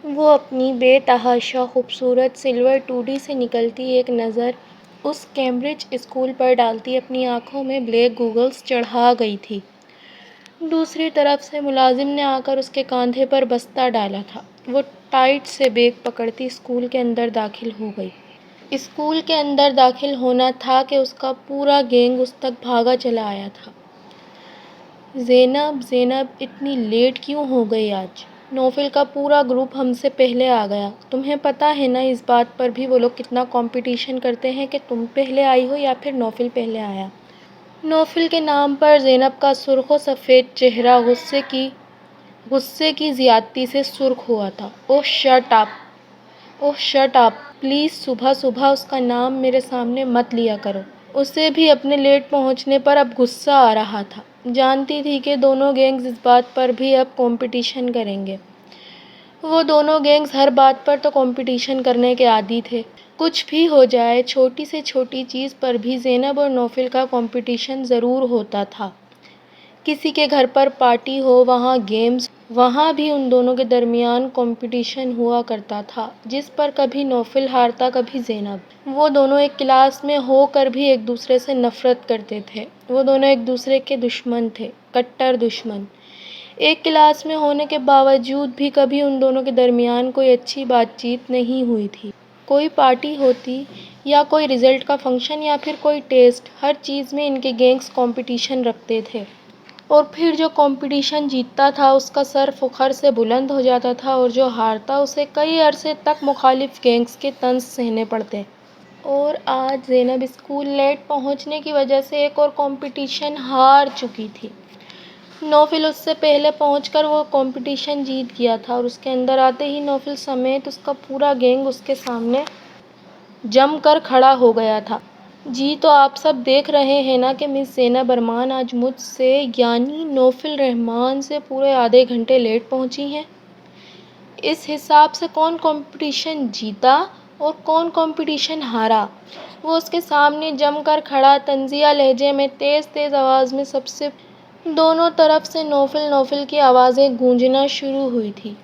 وہ اپنی بے تحاشا خوبصورت سلور 2D سے نکلتی ایک نظر اس کیمبرج اسکول پر ڈالتی اپنی آنکھوں میں بلیک گوگلز چڑھا گئی تھی۔ دوسری طرف سے ملازم نے آ کر اس کے کاندھے پر بستہ ڈالا تھا۔ وہ ٹائٹ سے بیگ پکڑتی اسکول کے اندر داخل ہو گئی۔ اسکول کے اندر داخل ہونا تھا کہ اس کا پورا گینگ اس تک بھاگا چلا آیا تھا۔ زینب زینب اتنی لیٹ کیوں ہو گئی آج؟ نوفل کا پورا گروپ ہم سے پہلے آ گیا۔ تمہیں پتہ ہے نا اس بات پر بھی وہ لوگ کتنا کمپٹیشن کرتے ہیں کہ تم پہلے آئی ہو یا پھر نوفل پہلے آیا۔ نوفل کے نام پر زینب کا سرخ و سفید چہرہ غصے کی زیادتی سے سرخ ہوا تھا۔ اوہ شٹ اپ پلیز، صبح صبح اس کا نام میرے سامنے مت لیا کرو۔ اسے بھی اپنے لیٹ پہنچنے پر اب غصہ آ رہا تھا۔ جانتی تھی کہ دونوں گینگز اس بات پر بھی اب کمپٹیشن کریں گے۔ وہ دونوں گینگز ہر بات پر تو کمپٹیشن کرنے کے عادی تھے۔ کچھ بھی ہو جائے، چھوٹی سے چھوٹی چیز پر بھی زینب اور نوفل کا کمپٹیشن ضرور ہوتا تھا۔ کسی کے گھر پر پارٹی ہو، وہاں گیمز، وہاں بھی ان دونوں کے درمیان کمپٹیشن ہوا کرتا تھا، جس پر کبھی نوفل ہارتا کبھی زینب۔ وہ دونوں ایک کلاس میں ہو کر بھی ایک دوسرے سے نفرت کرتے تھے۔ وہ دونوں ایک دوسرے کے دشمن تھے، کٹر دشمن۔ ایک کلاس میں ہونے کے باوجود بھی کبھی ان دونوں کے درمیان کوئی اچھی بات چیت نہیں ہوئی تھی۔ کوئی پارٹی ہوتی یا کوئی رزلٹ کا فنکشن یا پھر کوئی ٹیسٹ، ہر چیز میں ان کے گینگز کمپٹیشن رکھتے تھے۔ اور پھر جو کمپٹیشن جیتتا تھا اس کا سر فخر سے بلند ہو جاتا تھا اور جو ہارتا اسے کئی عرصے تک مخالف گینگز کے طنز سہنے پڑتے۔ اور آج زینب اسکول لیٹ پہنچنے کی وجہ سے ایک اور کمپٹیشن ہار چکی تھی۔ نوفل اس سے پہلے پہنچ کر وہ کمپٹیشن جیت گیا تھا اور اس کے اندر آتے ہی نوفل سمیت اس کا پورا گینگ اس کے سامنے جم کر کھڑا ہو گیا تھا۔ جی تو آپ سب دیکھ رہے ہیں نا کہ مس زینب ارمان آج مجھ سے یعنی نوفل رحمان سے پورے آدھے گھنٹے لیٹ پہنچی ہیں۔ اس حساب سے کون کمپٹیشن جیتا اور کون کمپٹیشن ہارا؟ وہ اس کے سامنے جم کر کھڑا، طنزیہ لہجے میں تیز تیز آواز میں سب سے دونوں طرف سے نوفل نوفل کی آوازیں گونجنا شروع ہوئی تھی۔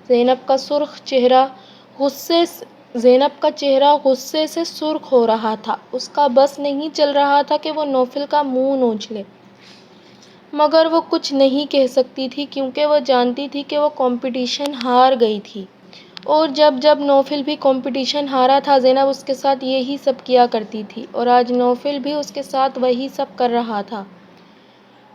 زینب کا چہرہ غصے سے سرخ ہو رہا تھا۔ اس کا بس نہیں چل رہا تھا کہ وہ نوفل کا منہ نوچ لے، مگر وہ کچھ نہیں کہہ سکتی تھی کیونکہ وہ جانتی تھی کہ وہ کمپٹیشن ہار گئی تھی۔ اور جب نوفل بھی کمپٹیشن ہارا تھا، زینب اس کے ساتھ یہی سب کیا کرتی تھی اور آج نوفل بھی اس کے ساتھ وہی سب کر رہا تھا۔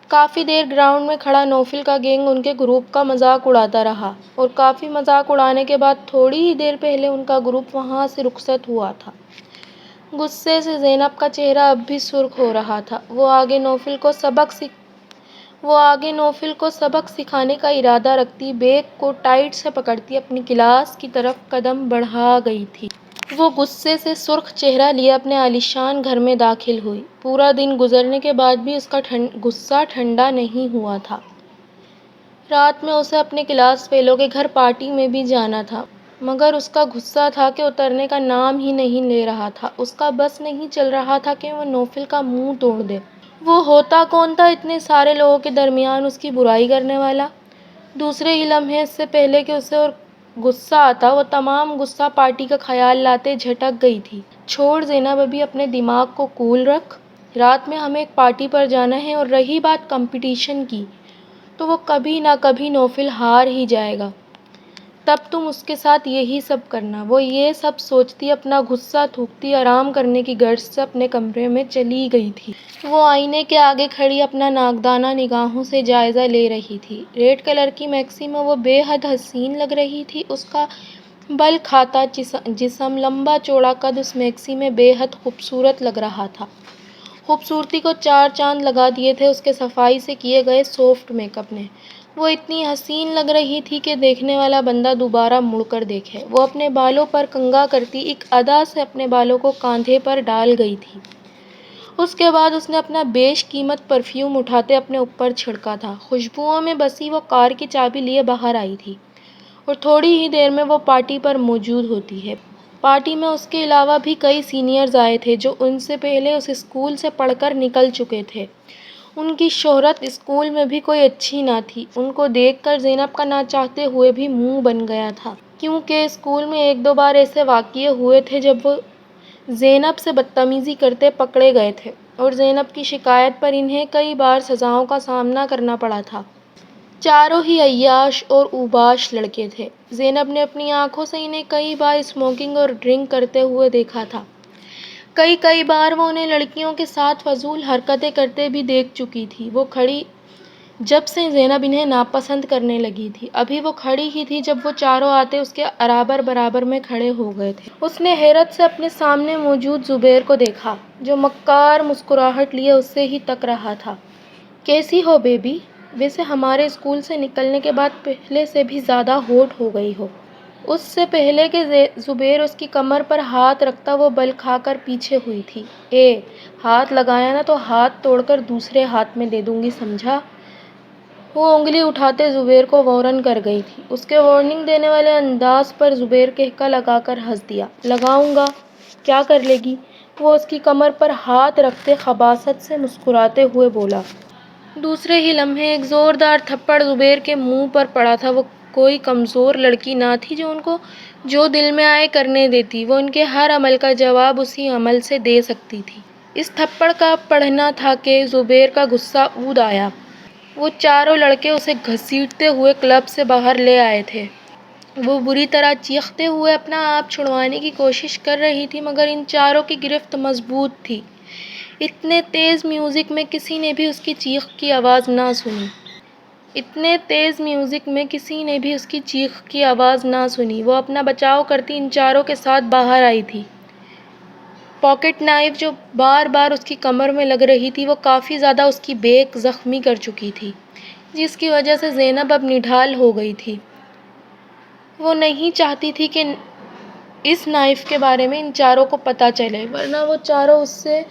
کافی دیر گراؤنڈ میں کھڑا نوفل کا گینگ ان کے گروپ کا مذاق اڑاتا رہا اور کافی مذاق اڑانے کے بعد تھوڑی ہی دیر پہلے ان کا گروپ وہاں سے رخصت ہوا تھا۔ غصے سے زینب کا چہرہ اب بھی سرخ ہو رہا تھا۔ وہ آگے نوفل کو سبق سکھانے کا ارادہ رکھتی بیگ کو ٹائٹ سے پکڑتی اپنی کلاس کی طرف قدم بڑھا گئی تھی۔ وہ غصے سے سرخ چہرہ لیے اپنے عالیشان گھر میں داخل ہوئی۔ پورا دن گزرنے کے بعد بھی اس کا غصہ ٹھنڈا نہیں ہوا تھا۔ رات میں اسے اپنے کلاس فیلو کے گھر پارٹی میں بھی جانا تھا، مگر اس کا غصہ تھا کہ اترنے کا نام ہی نہیں لے رہا تھا۔ اس کا بس نہیں چل رہا تھا کہ وہ نوفل کا منہ توڑ دے۔ وہ ہوتا کون تھا اتنے سارے لوگوں کے درمیان اس کی برائی کرنے والا؟ دوسرے ہی لمحے، اس سے پہلے کہ اسے اور غصہ آتا، وہ تمام غصہ پارٹی کا خیال لاتے جھٹک گئی تھی۔ چھوڑ زینب، ابھی اپنے دماغ کو کول رکھ۔ رات میں ہمیں ایک پارٹی پر جانا ہے اور رہی بات کمپٹیشن کی، تو وہ کبھی نہ کبھی نوفل ہار ہی جائے گا، تب تم اس کے ساتھ یہی سب کرنا۔ وہ یہ سب سوچتی اپنا غصہ تھوکتی آرام کرنے کی غرض سے اپنے کمرے میں چلی گئی تھی۔ وہ آئینے کے آگے کھڑی اپنا ناکدانہ نگاہوں سے جائزہ لے رہی تھی۔ ریڈ کلر کی میکسی میں وہ بے حد حسین لگ رہی تھی۔ اس کا بل کھاتا جسم، لمبا چوڑا قد اس میکسی میں بے حد خوبصورت لگ رہا تھا۔ خوبصورتی کو چار چاند لگا دیے تھے اس کے صفائی سے کیے گئے سافٹ میک اپ نے۔ وہ اتنی حسین لگ رہی تھی کہ دیکھنے والا بندہ دوبارہ مڑ کر دیکھے۔ وہ اپنے بالوں پر کنگھا کرتی ایک ادا سے اپنے بالوں کو کاندھے پر ڈال گئی تھی۔ اس کے بعد اس نے اپنا بیش قیمت پرفیوم اٹھاتے اپنے اوپر چھڑکا تھا۔ خوشبوؤں میں بسی وہ کار کی چابی لیے باہر آئی تھی اور تھوڑی ہی دیر میں وہ پارٹی پر موجود ہوتی ہے۔ پارٹی میں اس کے علاوہ بھی کئی سینئرز آئے تھے جو ان سے پہلے اس اسکول سے پڑھ کر نکل چکے تھے۔ ان کی شہرت اسکول میں بھی کوئی اچھی نہ تھی۔ ان کو دیکھ کر زینب کا نہ چاہتے ہوئے بھی منہ بن گیا تھا۔ کیونکہ اسکول میں ایک دو بار ایسے واقعے ہوئے تھے جب وہ زینب سے بدتمیزی کرتے پکڑے گئے تھے، اور زینب کی شکایت پر انہیں کئی بار سزاؤں کا سامنا کرنا پڑا تھا۔ چاروں ہی عیاش اور اوباش لڑکے تھے۔ زینب نے اپنی آنکھوں سے انہیں کئی بار اسموکنگ اور ڈرنک کرتے ہوئے دیکھا تھا۔ کئی بار وہ انہیں لڑکیوں کے ساتھ فضول حرکتیں کرتے بھی دیکھ چکی تھی۔ وہ کھڑی جب سے زینب انہیں ناپسند کرنے لگی تھی، ابھی وہ کھڑی ہی تھی جب وہ چاروں آتے اس کے برابر میں کھڑے ہو گئے تھے۔ اس نے حیرت سے اپنے سامنے موجود زبیر کو دیکھا، جو مکار مسکراہٹ لیے اس سے ہی تک رہا تھا۔ کیسی ہو بیبی؟ ویسے ہمارے اسکول سے نکلنے کے بعد پہلے سے بھی زیادہ ہوٹ ہو گئی ہو۔ اس سے پہلے کہ زبیر اس کی کمر پر ہاتھ رکھتا وہ بل کھا کر پیچھے ہوئی تھی۔ ہاتھ لگایا نا تو ہاتھ توڑ کر دوسرے ہاتھ میں دے دوں گی، سمجھا؟ وہ انگلی اٹھاتے زبیر کو وارن کر گئی تھی۔ اس کے وارننگ دینے والے انداز پر زبیر کہکا لگا کر ہنس دیا۔ لگاؤں گا؟ کیا کر لے گی؟ وہ اس کی کمر پر ہاتھ رکھتے خباثت سے مسکراتے ہوئے بولا۔ دوسرے ہی لمحے ایک زوردار تھپڑ زبیر کے منہ پر پڑا تھا۔ وہ کوئی کمزور لڑکی نہ تھی جو ان کو جو دل میں آئے کرنے دیتی، وہ ان کے ہر عمل کا جواب اسی عمل سے دے سکتی تھی۔ اس تھپڑ کا پڑھنا تھا کہ زبیر کا غصہ اود آیا۔ وہ چاروں لڑکے اسے گھسیٹتے ہوئے کلب سے باہر لے آئے تھے۔ وہ بری طرح چیختے ہوئے اپنا آپ چھڑوانے کی کوشش کر رہی تھی، مگر ان چاروں کی گرفت مضبوط تھی۔ اتنے تیز میوزک میں کسی نے بھی اس کی چیخ کی آواز نہ سنی۔ وہ اپنا بچاؤ کرتی ان چاروں کے ساتھ باہر آئی تھی۔ پاکٹ نائف جو بار بار اس کی کمر میں لگ رہی تھی، وہ کافی زیادہ اس کی بیک زخمی کر چکی تھی، جس کی وجہ سے زینب اب نڈھال ہو گئی تھی۔ وہ نہیں چاہتی تھی کہ اس نائف کے بارے میں ان چاروں کو پتہ چلے، ورنہ وہ چاروں اسے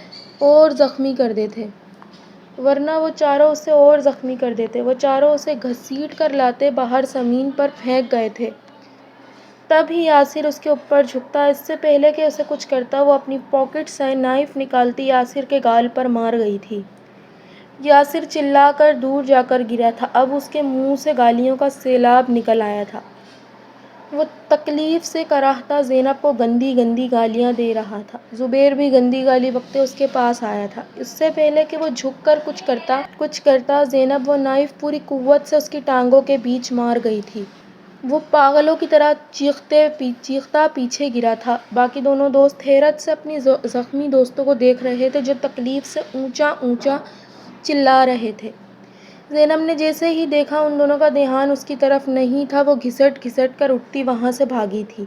اور زخمی کر دیتے۔ وہ چاروں اسے گھسیٹ کر لاتے باہر زمین پر پھینک گئے تھے۔ تب ہی یاسر اس کے اوپر جھکتا۔ اس سے پہلے کہ اسے کچھ کرتا، وہ اپنی پاکٹ سے نائف نکالتی یاسر کے گال پر مار گئی تھی۔ یاسر چلا کر دور جا کر گرا تھا۔ اب اس کے منہ سے گالیوں کا سیلاب نکل آیا تھا۔ وہ تکلیف سے کراہتا زینب کو گندی گندی گالیاں دے رہا تھا۔ زبیر بھی گندی گالی بکتے اس کے پاس آیا تھا۔ اس سے پہلے کہ وہ جھک کر کچھ کرتا، زینب وہ نائف پوری قوت سے اس کی ٹانگوں کے بیچ مار گئی تھی۔ وہ پاگلوں کی طرح چیختا پیچھے گرا تھا۔ باقی دونوں دوست حیرت سے اپنی زخمی دوستوں کو دیکھ رہے تھے، جو تکلیف سے اونچا اونچا چلا رہے تھے۔ زینب نے جیسے ہی دیکھا ان دونوں کا دھیان اس کی طرف نہیں تھا، وہ گھسٹ کر اٹھتی وہاں سے بھاگی تھی۔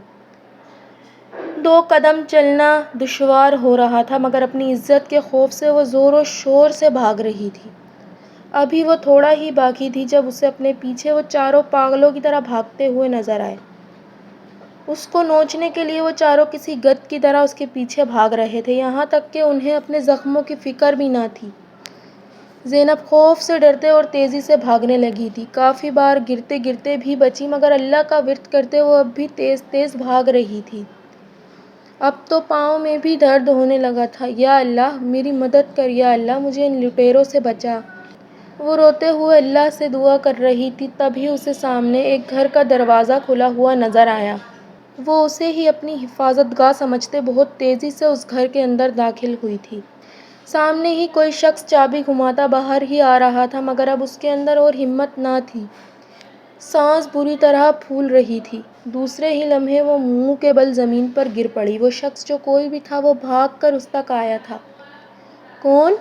2 قدم چلنا دشوار ہو رہا تھا، مگر اپنی عزت کے خوف سے وہ زور و شور سے بھاگ رہی تھی۔ ابھی وہ تھوڑا ہی باقی تھی جب اسے اپنے پیچھے وہ چاروں پاگلوں کی طرح بھاگتے ہوئے نظر آئے۔ اس کو نوچنے کے لیے وہ چاروں کسی گدھ کی طرح اس کے پیچھے بھاگ رہے تھے، یہاں تک کہ انہیں اپنے زخموں کی فکر بھی نہ تھی۔ زینب خوف سے ڈرتے اور تیزی سے بھاگنے لگی تھی۔ کافی بار گرتے بھی بچی، مگر اللہ کا ورد کرتے وہ اب بھی تیز تیز بھاگ رہی تھی۔ اب تو پاؤں میں بھی درد ہونے لگا تھا۔ یا اللہ میری مدد کر، یا اللہ مجھے ان لٹیروں سے بچا۔ وہ روتے ہوئے اللہ سے دعا کر رہی تھی، تبھی اسے سامنے ایک گھر کا دروازہ کھلا ہوا نظر آیا۔ وہ اسے ہی اپنی حفاظت گاہ سمجھتے بہت تیزی سے اس گھر کے اندر داخل ہوئی تھی۔ سامنے ہی کوئی شخص چابی گھماتا باہر ہی آ رہا تھا، مگر اب اس کے اندر اور ہمت نہ تھی۔ سانس بری طرح پھول رہی تھی۔ دوسرے ہی لمحے وہ منہ کے بل زمین پر گر پڑی۔ وہ شخص جو کوئی بھی تھا، وہ بھاگ کر اس تک آیا تھا۔ کون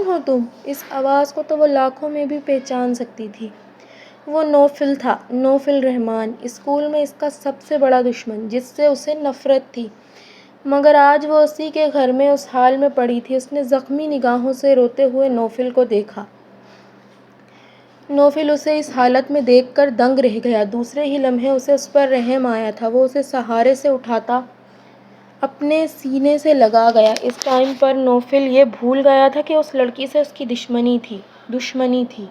ہو تم؟ اس آواز کو تو وہ لاکھوں میں بھی پہچان سکتی تھی۔ وہ نوفل تھا، نوفل رحمان، اسکول میں اس کا سب سے بڑا دشمن، جس سے اسے نفرت تھی، مگر آج وہ اسی کے گھر میں اس حال میں پڑی تھی۔ اس نے زخمی نگاہوں سے روتے ہوئے نوفل کو دیکھا۔ نوفل اسے اس حالت میں دیکھ کر دنگ رہ گیا۔ دوسرے ہی لمحے اسے اس پر رحم آیا تھا۔ وہ اسے سہارے سے اٹھاتا اپنے سینے سے لگا گیا۔ اس ٹائم پر نوفل یہ بھول گیا تھا کہ اس لڑکی سے اس کی دشمنی تھی۔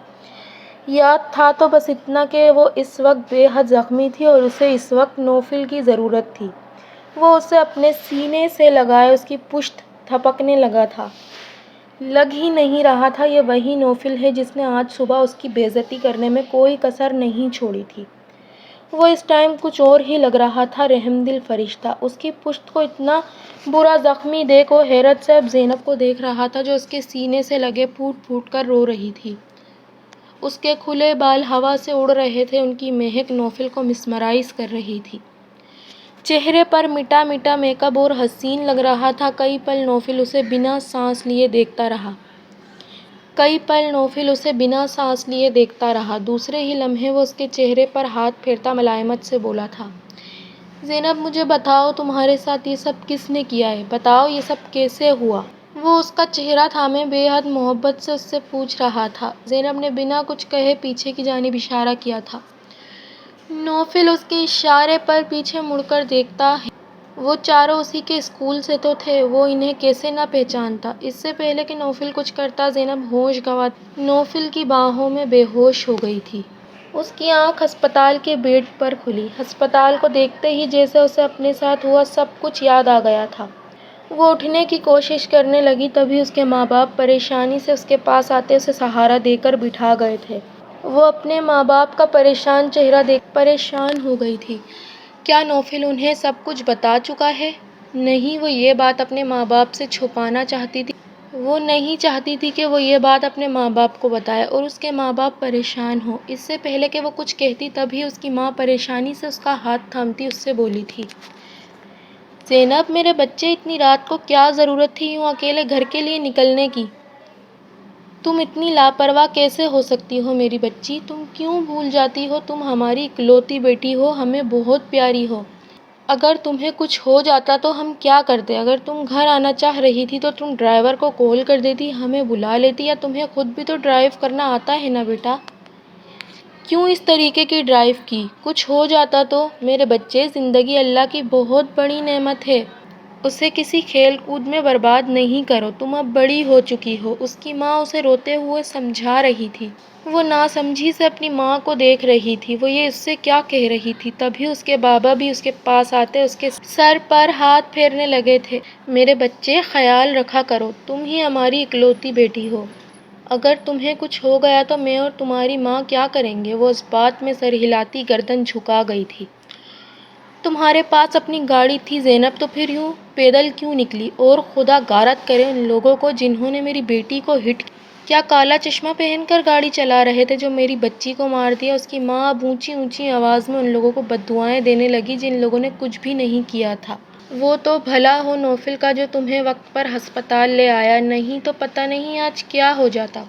یاد تھا تو بس اتنا کہ وہ اس وقت بے حد زخمی تھی اور اسے اس وقت نوفل کی ضرورت تھی۔ وہ اسے اپنے سینے سے لگائے اس کی پشت تھپکنے لگا تھا۔ لگ ہی نہیں رہا تھا یہ وہی نوفل ہے جس نے آج صبح اس کی بے عزتی کرنے میں کوئی کسر نہیں چھوڑی تھی۔ وہ اس ٹائم کچھ اور ہی لگ رہا تھا، رحم دل فرشتہ۔ اس کی پشت کو اتنا برا زخمی دیکھ وہ حیرت سے اب زینب کو دیکھ رہا تھا جو اس کے سینے سے لگے پھوٹ پھوٹ کر رو رہی تھی۔ اس کے کھلے بال ہوا سے اڑ رہے تھے، ان کی مہک نوفل کو مسمرائز کر رہی تھی۔ چہرے پر مٹا مٹا میک اپ اور حسین لگ رہا تھا۔ کئی پل نوفل اسے بنا سانس لیے دیکھتا رہا۔ دوسرے ہی لمحے وہ اس کے چہرے پر ہاتھ پھیرتا ملائمت سے بولا تھا، زینب مجھے بتاؤ تمہارے ساتھ یہ سب کس نے کیا ہے؟ بتاؤ یہ سب کیسے ہوا؟ وہ اس کا چہرہ تھامے بے حد محبت سے اس سے پوچھ رہا تھا۔ زینب نے بنا کچھ کہے پیچھے کی جانب اشارہ کیا تھا۔ نوفل اس کے اشارے پر پیچھے مڑ کر دیکھتا ہے۔ وہ چاروں اسی کے اسکول سے تو تھے، وہ انہیں کیسے نہ پہچانتا؟ اس سے پہلے کہ نوفل کچھ کرتا زینب ہوش گنواتی نوفل کی باہوں میں بے ہوش ہو گئی تھی۔ اس کی آنکھ ہسپتال کے بیڈ پر کھلی۔ ہسپتال کو دیکھتے ہی جیسے اسے اپنے ساتھ ہوا سب کچھ یاد آ گیا تھا۔ وہ اٹھنے کی کوشش کرنے لگی، تبھی اس کے ماں باپ پریشانی سے اس کے پاس آتے اسے سہارا دے کر بٹھا گئے تھے۔ وہ اپنے ماں باپ کا پریشان چہرہ دیکھ پریشان ہو گئی تھی۔ کیا نوفل انہیں سب کچھ بتا چکا ہے؟ نہیں، وہ یہ بات اپنے ماں باپ سے چھپانا چاہتی تھی۔ وہ نہیں چاہتی تھی کہ وہ یہ بات اپنے ماں باپ کو بتائے اور اس کے ماں باپ پریشان ہوں۔ اس سے پہلے کہ وہ کچھ کہتی تبھی اس کی ماں پریشانی سے اس کا ہاتھ تھامتی اس سے بولی تھی، زینب میرے بچے اتنی رات کو کیا ضرورت تھی یوں اکیلے گھر کے لیے نکلنے کی؟ تم اتنی لاپرواہ کیسے ہو سکتی ہو میری بچی؟ تم کیوں بھول جاتی ہو تم ہماری اکلوتی بیٹی ہو، ہمیں بہت پیاری ہو۔ اگر تمہیں کچھ ہو جاتا تو ہم کیا کرتے؟ اگر تم گھر آنا چاہ رہی تھی تو تم ڈرائیور کو کال کر دیتی، ہمیں بلا لیتی، یا تمہیں خود بھی تو ڈرائیو کرنا آتا ہے نا بیٹا؟ کیوں اس طریقے کی ڈرائیو کی؟ کچھ ہو جاتا تو؟ میرے بچے زندگی اللہ کی بہت بڑی نعمت ہے، اسے کسی کھیل کود میں برباد نہیں کرو، تم اب بڑی ہو چکی ہو۔ اس کی ماں اسے روتے ہوئے سمجھا رہی تھی۔ وہ ناسمجھی سے اپنی ماں کو دیکھ رہی تھی، وہ یہ اس سے کیا کہہ رہی تھی؟ تبھی اس کے بابا بھی اس کے پاس آتے اس کے سر پر ہاتھ پھیرنے لگے تھے۔ میرے بچے خیال رکھا کرو، تم ہی ہماری اکلوتی بیٹی ہو، اگر تمہیں کچھ ہو گیا تو میں اور تمہاری ماں کیا کریں گے؟ وہ اس بات میں سر ہلاتی گردن جھکا گئی تھی۔ تمہارے پاس اپنی گاڑی تھی زینب، تو پھر یوں پیدل کیوں نکلی؟ اور خدا غارت کرے ان لوگوں کو جنہوں نے میری بیٹی کو ہٹ کیا کالا چشمہ پہن کر گاڑی چلا رہے تھے جو میری بچی کو مار دیا؟ اس کی ماں اب اونچی اونچی آواز میں ان لوگوں کو بددعائیں دینے لگی جن لوگوں نے کچھ بھی نہیں کیا تھا۔ وہ تو بھلا ہو نوفل کا جو تمہیں وقت پر ہسپتال لے آیا، نہیں تو پتہ نہیں آج کیا ہو جاتا۔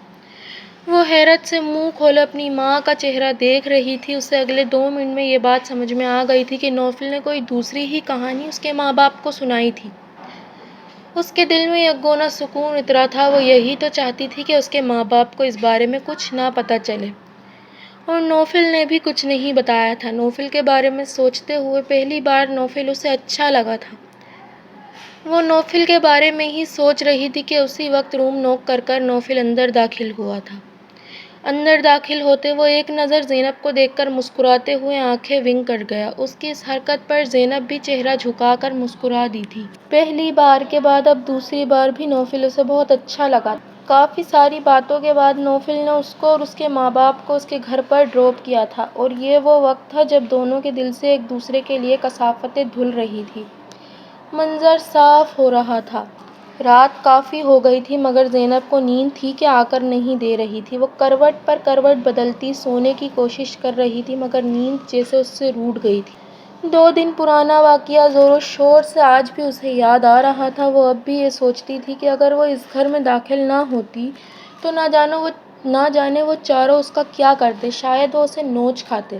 وہ حیرت سے منہ کھولے اپنی ماں کا چہرہ دیکھ رہی تھی۔ اسے اگلے 2 منٹ میں یہ بات سمجھ میں آ گئی تھی کہ نوفل نے کوئی دوسری ہی کہانی اس کے ماں باپ کو سنائی تھی۔ اس کے دل میں یکگونا سکون اترا تھا، وہ یہی تو چاہتی تھی کہ اس کے ماں باپ کو اس بارے میں کچھ نہ پتہ چلے، اور نوفل نے بھی کچھ نہیں بتایا تھا۔ نوفل کے بارے میں سوچتے ہوئے پہلی بار نوفل اسے اچھا لگا تھا۔ وہ نوفل کے بارے میں ہی سوچ رہی تھی کہ اسی وقت روم نوک کر کر نوفل اندر داخل ہوا تھا۔ اندر داخل ہوتے وہ ایک نظر زینب کو دیکھ کر مسکراتے ہوئے آنکھیں ونک کر گیا۔ اس کی اس حرکت پر زینب بھی چہرہ جھکا کر مسکرا دی تھی۔ پہلی بار کے بعد اب دوسری بار بھی نوفل اسے بہت اچھا لگا تھا۔ کافی ساری باتوں کے بعد نوفل نے اس کو اور اس کے ماں باپ کو اس کے گھر پر ڈراپ کیا تھا، اور یہ وہ وقت تھا جب دونوں کے دل سے ایک دوسرے کے لیے کثافتیں دھل رہی تھی۔ منظر صاف ہو رہا تھا۔ رات کافی ہو گئی تھی مگر زینب کو نیند تھی کہ آ کر نہیں دے رہی تھی۔ وہ کروٹ پر کروٹ بدلتی سونے کی کوشش کر رہی تھی مگر نیند جیسے اس سے روٹھ گئی تھی۔ 2 دن پرانا واقعہ زور و شور سے آج بھی اسے یاد آ رہا تھا۔ وہ اب بھی یہ سوچتی تھی کہ اگر وہ اس گھر میں داخل نہ ہوتی تو نہ جانے وہ چاروں اس کا کیا کرتے، شاید وہ اسے نوچ کھاتے۔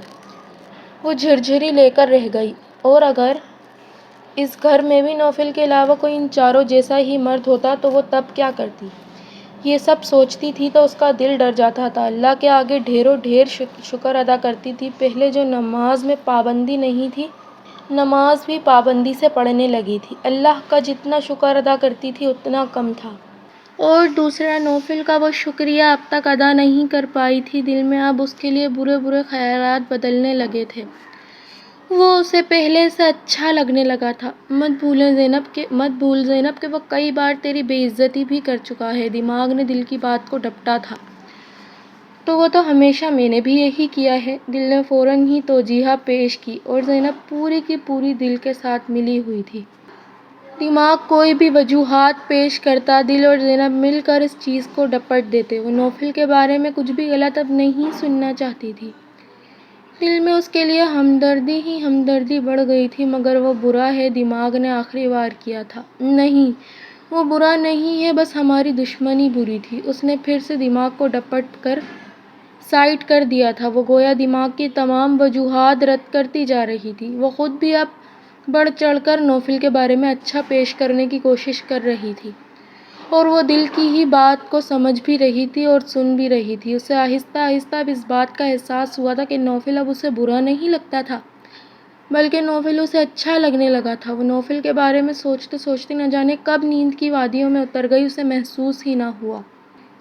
وہ جھرجھری لے کر رہ گئی، اور اگر اس گھر میں بھی نوفل کے علاوہ کوئی ان چاروں جیسا ہی مرد ہوتا تو وہ تب کیا کرتی؟ یہ سب سوچتی تھی تو اس کا دل ڈر جاتا تھا۔ اللہ کے آگے ڈھیروں ڈھیر شکر ادا کرتی تھی۔ پہلے جو نماز میں پابندی نہیں تھی، نماز بھی پابندی سے پڑھنے لگی تھی۔ اللہ کا جتنا شکر ادا کرتی تھی اتنا کم تھا۔ اور دوسرا نوفل کا وہ شکریہ اب تک ادا نہیں کر پائی تھی۔ دل میں اب اس کے لیے برے برے خیالات بدلنے لگے تھے۔ وہ اسے پہلے سے اچھا لگنے لگا تھا۔ مت بھول زینب کہ وہ کئی بار تیری بے عزتی بھی کر چکا ہے۔ دماغ نے دل کی بات کو ڈپٹا تھا۔ تو وہ تو ہمیشہ میں نے بھی یہی کیا ہے، دل نے فوراً ہی توجیہ پیش کی، اور زینب پوری کی پوری دل کے ساتھ ملی ہوئی تھی۔ دماغ کوئی بھی وجوہات پیش کرتا، دل اور زینب مل کر اس چیز کو ڈپٹ دیتے۔ وہ نوفل کے بارے میں کچھ بھی غلط اب نہیں سننا چاہتی تھی۔ دل میں اس کے لیے ہمدردی ہی ہمدردی بڑھ گئی تھی۔ مگر وہ برا ہے، دماغ نے آخری بار کیا تھا۔ نہیں، وہ برا نہیں ہے، بس ہماری دشمنی بری تھی۔ اس نے پھر سے دماغ کو ڈپٹ کر سائڈ کر دیا تھا۔ وہ گویا دماغ کی تمام وجوہات رد کرتی جا رہی تھی۔ وہ خود بھی اب بڑھ چڑھ کر نوفل کے بارے میں اچھا پیش کرنے کی کوشش کر رہی تھی، اور وہ دل کی ہی بات کو سمجھ بھی رہی تھی اور سن بھی رہی تھی۔ اسے آہستہ آہستہ اب اس بات کا احساس ہوا تھا کہ نوفل اب اسے برا نہیں لگتا تھا، بلکہ نوفل اسے اچھا لگنے لگا تھا۔ وہ نوفل کے بارے میں سوچتے سوچتے نہ جانے کب نیند کی وادیوں میں اتر گئی، اسے محسوس ہی نہ ہوا۔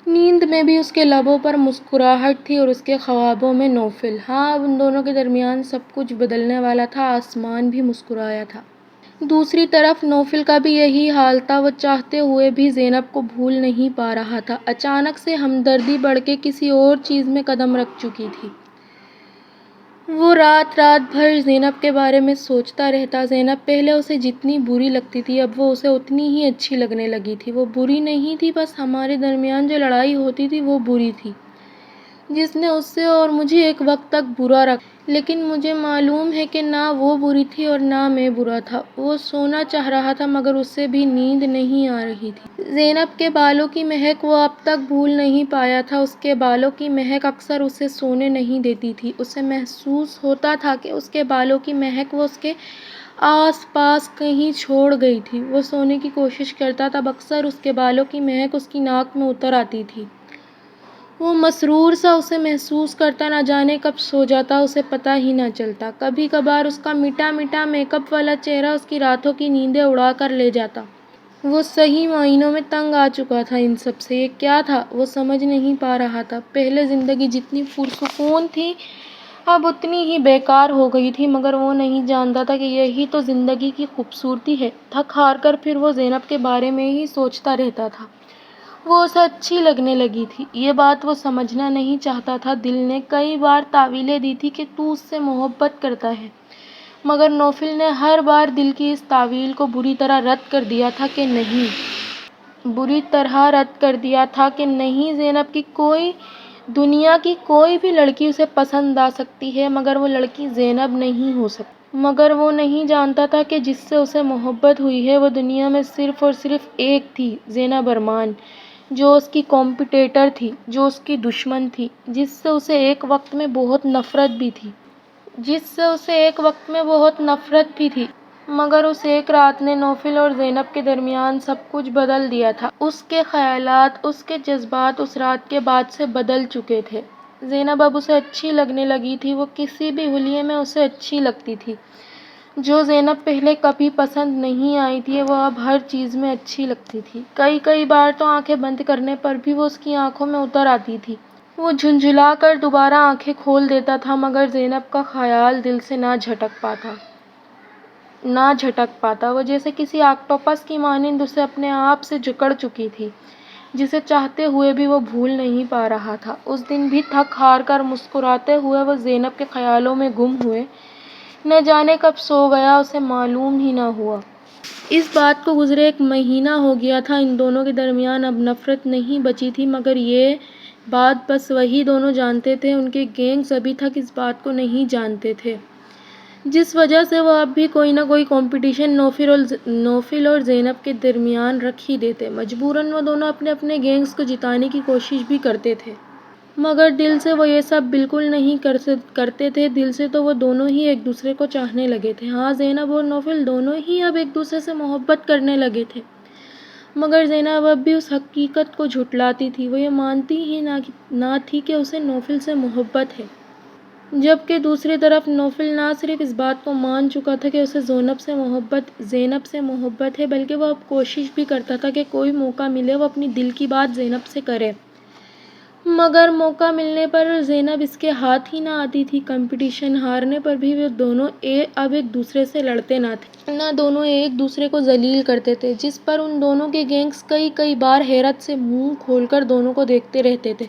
نیند میں بھی اس کے لبوں پر مسکراہٹ تھی اور اس کے خوابوں میں نوفل۔ ہاں، اب ان دونوں کے درمیان سب کچھ بدلنے والا تھا، آسمان بھی مسکرایا تھا۔ دوسری طرف نوفل کا بھی یہی حال تھا، وہ چاہتے ہوئے بھی زینب کو بھول نہیں پا رہا تھا۔ اچانک سے ہمدردی بڑھ کے کسی اور چیز میں قدم رکھ چکی تھی۔ وہ رات رات بھر زینب کے بارے میں سوچتا رہتا۔ زینب پہلے اسے جتنی بری لگتی تھی، اب وہ اسے اتنی ہی اچھی لگنے لگی تھی۔ وہ بری نہیں تھی، بس ہمارے درمیان جو لڑائی ہوتی تھی وہ بری تھی، جس نے اس سے اور مجھے ایک وقت تک برا رکھا۔ لیکن مجھے معلوم ہے کہ نہ وہ بری تھی اور نہ میں برا تھا۔ وہ سونا چاہ رہا تھا مگر اسے بھی نیند نہیں آ رہی تھی۔ زینب کے بالوں کی مہک وہ اب تک بھول نہیں پایا تھا۔ اس کے بالوں کی مہک اکثر اسے سونے نہیں دیتی تھی۔ اسے محسوس ہوتا تھا کہ اس کے بالوں کی مہک وہ اس کے آس پاس کہیں چھوڑ گئی تھی۔ وہ سونے کی کوشش کرتا، تب اکثر اس کے بالوں کی مہک اس کی ناک میں اتر آتی تھی۔ وہ مسرور سا اسے محسوس کرتا، نہ جانے کب سو جاتا، اسے پتہ ہی نہ چلتا۔ کبھی کبھار اس کا میٹھا میٹھا میک اپ والا چہرہ اس کی راتوں کی نیندیں اڑا کر لے جاتا۔ وہ صحیح معنوں میں تنگ آ چکا تھا ان سب سے۔ یہ کیا تھا، وہ سمجھ نہیں پا رہا تھا۔ پہلے زندگی جتنی پرسکون تھی، اب اتنی ہی بیکار ہو گئی تھی، مگر وہ نہیں جانتا تھا کہ یہی تو زندگی کی خوبصورتی ہے۔ تھک ہار کر پھر وہ زینب کے بارے میں ہی سوچتا رہتا تھا۔ وہ اسے اچھی لگنے لگی تھی، یہ بات وہ سمجھنا نہیں چاہتا تھا۔ دل نے کئی بار تاویلیں دی تھی کہ تو اس سے محبت کرتا ہے، مگر نوفل نے ہر بار دل کی اس تاویل کو بری طرح رد کر دیا تھا کہ نہیں، زینب کی دنیا کی کوئی بھی لڑکی اسے پسند آ سکتی ہے، مگر وہ لڑکی زینب نہیں ہو سکتی۔ مگر وہ نہیں جانتا تھا کہ جس سے اسے محبت ہوئی ہے وہ دنیا میں صرف اور صرف ایک تھی، زینب ارمان، جو اس کی کمپیٹیٹر تھی، جو اس کی دشمن تھی، جس سے اسے ایک وقت میں بہت نفرت بھی تھی۔ مگر اس ایک رات نے نوفل اور زینب کے درمیان سب کچھ بدل دیا تھا۔ اس کے خیالات، اس کے جذبات اس رات کے بعد سے بدل چکے تھے۔ زینب اب اسے اچھی لگنے لگی تھی۔ وہ کسی بھی حلیے میں اسے اچھی لگتی تھی۔ جو زینب پہلے کبھی پسند نہیں آئی تھی، وہ اب ہر چیز میں اچھی لگتی تھی۔ کئی بار تو آنکھیں بند کرنے پر بھی وہ اس کی آنکھوں میں اتر آتی تھی۔ وہ جھنجھلا کر دوبارہ آنکھیں کھول دیتا تھا، مگر زینب کا خیال دل سے نہ جھٹک پاتا۔ وہ جیسے کسی آکٹوپس کی مانند اسے اپنے آپ سے جکڑ چکی تھی، جسے چاہتے ہوئے بھی وہ بھول نہیں پا رہا تھا۔ اس دن بھی تھک ہار کر مسکراتے ہوئے وہ زینب کے خیالوں میں گم ہوئے۔ نہ جانے کب سو گیا، اسے معلوم ہی نہ ہوا۔ اس بات کو گزرے 1 مہینہ ہو گیا تھا۔ ان دونوں کے درمیان اب نفرت نہیں بچی تھی، مگر یہ بات بس وہی دونوں جانتے تھے۔ ان کے گینگز ابھی تک اس بات کو نہیں جانتے تھے، جس وجہ سے وہ اب بھی کوئی نہ کوئی کمپٹیشن نوفل اور زینب کے درمیان رکھ ہی دیتے۔ مجبوراً وہ دونوں اپنے اپنے گینگز کو جتانے کی کوشش بھی کرتے تھے، مگر دل سے وہ یہ سب بالکل نہیں کرتے تھے۔ دل سے تو وہ دونوں ہی ایک دوسرے کو چاہنے لگے تھے۔ ہاں، زینب اور نوفل دونوں ہی اب ایک دوسرے سے محبت کرنے لگے تھے، مگر زینب اب بھی اس حقیقت کو جھٹلاتی تھی۔ وہ یہ مانتی ہی نہ تھی کہ اسے نوفل سے محبت ہے، جبکہ دوسری طرف نوفل نہ صرف اس بات کو مان چکا تھا کہ اسے زینب سے محبت ہے، بلکہ وہ اب کوشش بھی کرتا تھا کہ کوئی موقع ملے وہ اپنی دل کی بات زینب سے کرے، مگر موقع ملنے پر زینب اس کے ہاتھ ہی نہ آتی تھی۔ کمپٹیشن ہارنے پر بھی وہ دونوں اب ایک دوسرے سے لڑتے نہ تھے، نہ دونوں ایک دوسرے کو ذلیل کرتے تھے، جس پر ان دونوں کے گینگز کئی بار حیرت سے منہ کھول کر دونوں کو دیکھتے رہتے تھے۔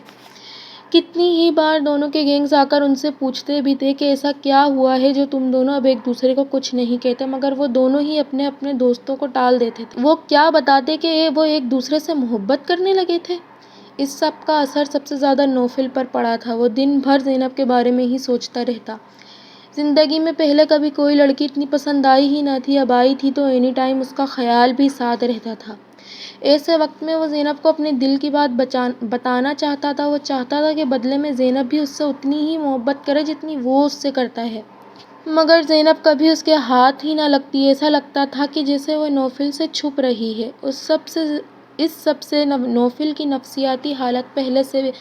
کتنی ہی بار دونوں کے گینگز آ کر ان سے پوچھتے بھی تھے کہ ایسا کیا ہوا ہے جو تم دونوں اب ایک دوسرے کو کچھ نہیں کہتے، مگر وہ دونوں ہی اپنے اپنے دوستوں کو ٹال دیتے تھے۔ وہ کیا بتاتے کہ وہ ایک دوسرے سے محبت کرنے لگے تھے۔ اس سب کا اثر سب سے زیادہ نوفل پر پڑا تھا۔ وہ دن بھر زینب کے بارے میں ہی سوچتا رہتا۔ زندگی میں پہلے کبھی کوئی لڑکی اتنی پسند آئی ہی نہ تھی، اب آئی تھی تو اینی ٹائم اس کا خیال بھی ساتھ رہتا تھا۔ ایسے وقت میں وہ زینب کو اپنے دل کی بات بتانا چاہتا تھا۔ وہ چاہتا تھا کہ بدلے میں زینب بھی اس سے اتنی ہی محبت کرے جتنی وہ اس سے کرتا ہے، مگر زینب کبھی اس کے ہاتھ ہی نہ لگتی۔ ایسا لگتا تھا کہ جیسے وہ نوفل سے چھپ رہی ہے۔ اس سب سے نوفل کی نفسیاتی حالت پہلے سے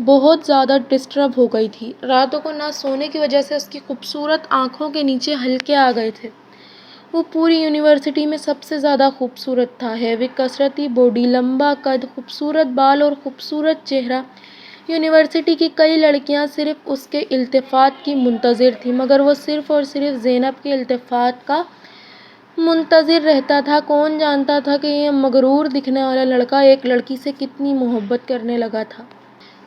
بہت زیادہ ڈسٹرب ہو گئی تھی۔ راتوں کو نہ سونے کی وجہ سے اس کی خوبصورت آنکھوں کے نیچے ہلکے آ گئے تھے۔ وہ پوری یونیورسٹی میں سب سے زیادہ خوبصورت تھا۔ ہیوی کسرتی باڈی، لمبا قد، خوبصورت بال اور خوبصورت چہرہ۔ یونیورسٹی کی کئی لڑکیاں صرف اس کے التفات کی منتظر تھیں، مگر وہ صرف اور صرف زینب کے التفات کا منتظر رہتا تھا۔ کون جانتا تھا کہ یہ مغرور دکھنے والا لڑکا ایک لڑکی سے کتنی محبت کرنے لگا تھا۔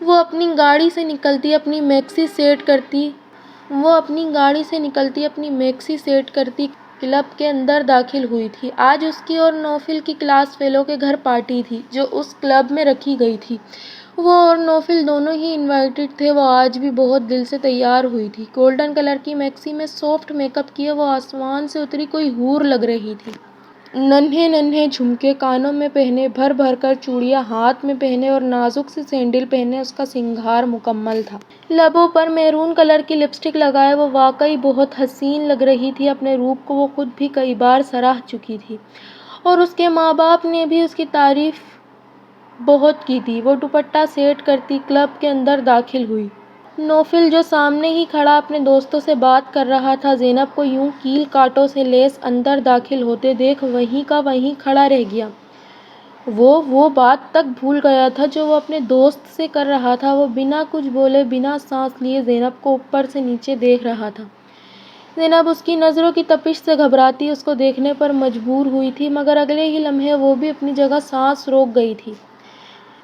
وہ اپنی گاڑی سے نکلتی اپنی میکسی سیٹ کرتی کلب کے اندر داخل ہوئی تھی۔ آج اس کی اور نوفل کی کلاس فیلو کے گھر پارٹی تھی جو اس کلب میں رکھی گئی تھی۔ وہ اور نوفل دونوں ہی انوائٹڈ تھے۔ وہ آج بھی بہت دل سے تیار ہوئی تھی۔ گولڈن کلر کی میکسی میں سافٹ میک اپ کیے وہ آسمان سے اتری کوئی حور لگ رہی تھی۔ ننھے ننھے جھمکے کانوں میں پہنے، بھر بھر کر چوڑیاں ہاتھ میں پہنے اور نازک سی سینڈل پہنے اس کا سنگھار مکمل تھا۔ لبوں پر میرون کلر کی لپسٹک لگائے وہ واقعی بہت حسین لگ رہی تھی۔ اپنے روپ کو وہ خود بھی کئی بار سراہ چکی تھی اور اس کے ماں باپ نے بھی اس کی تعریف بہت کی تھی۔ وہ دوپٹہ سیٹ کرتی کلب کے اندر داخل ہوئی۔ نوفل جو سامنے ہی کھڑا اپنے دوستوں سے بات کر رہا تھا، زینب کو یوں کیل کانٹوں سے لیس اندر داخل ہوتے دیکھ وہیں کا وہیں کھڑا رہ گیا۔ وہ بات تک بھول گیا تھا جو وہ اپنے دوست سے کر رہا تھا۔ وہ بنا کچھ بولے، بنا سانس لیے زینب کو اوپر سے نیچے دیکھ رہا تھا۔ زینب اس کی نظروں کی تپش سے گھبراتی اس کو دیکھنے پر مجبور ہوئی تھی، مگر اگلے ہی لمحے وہ بھی اپنی جگہ سانس روک گئی تھی۔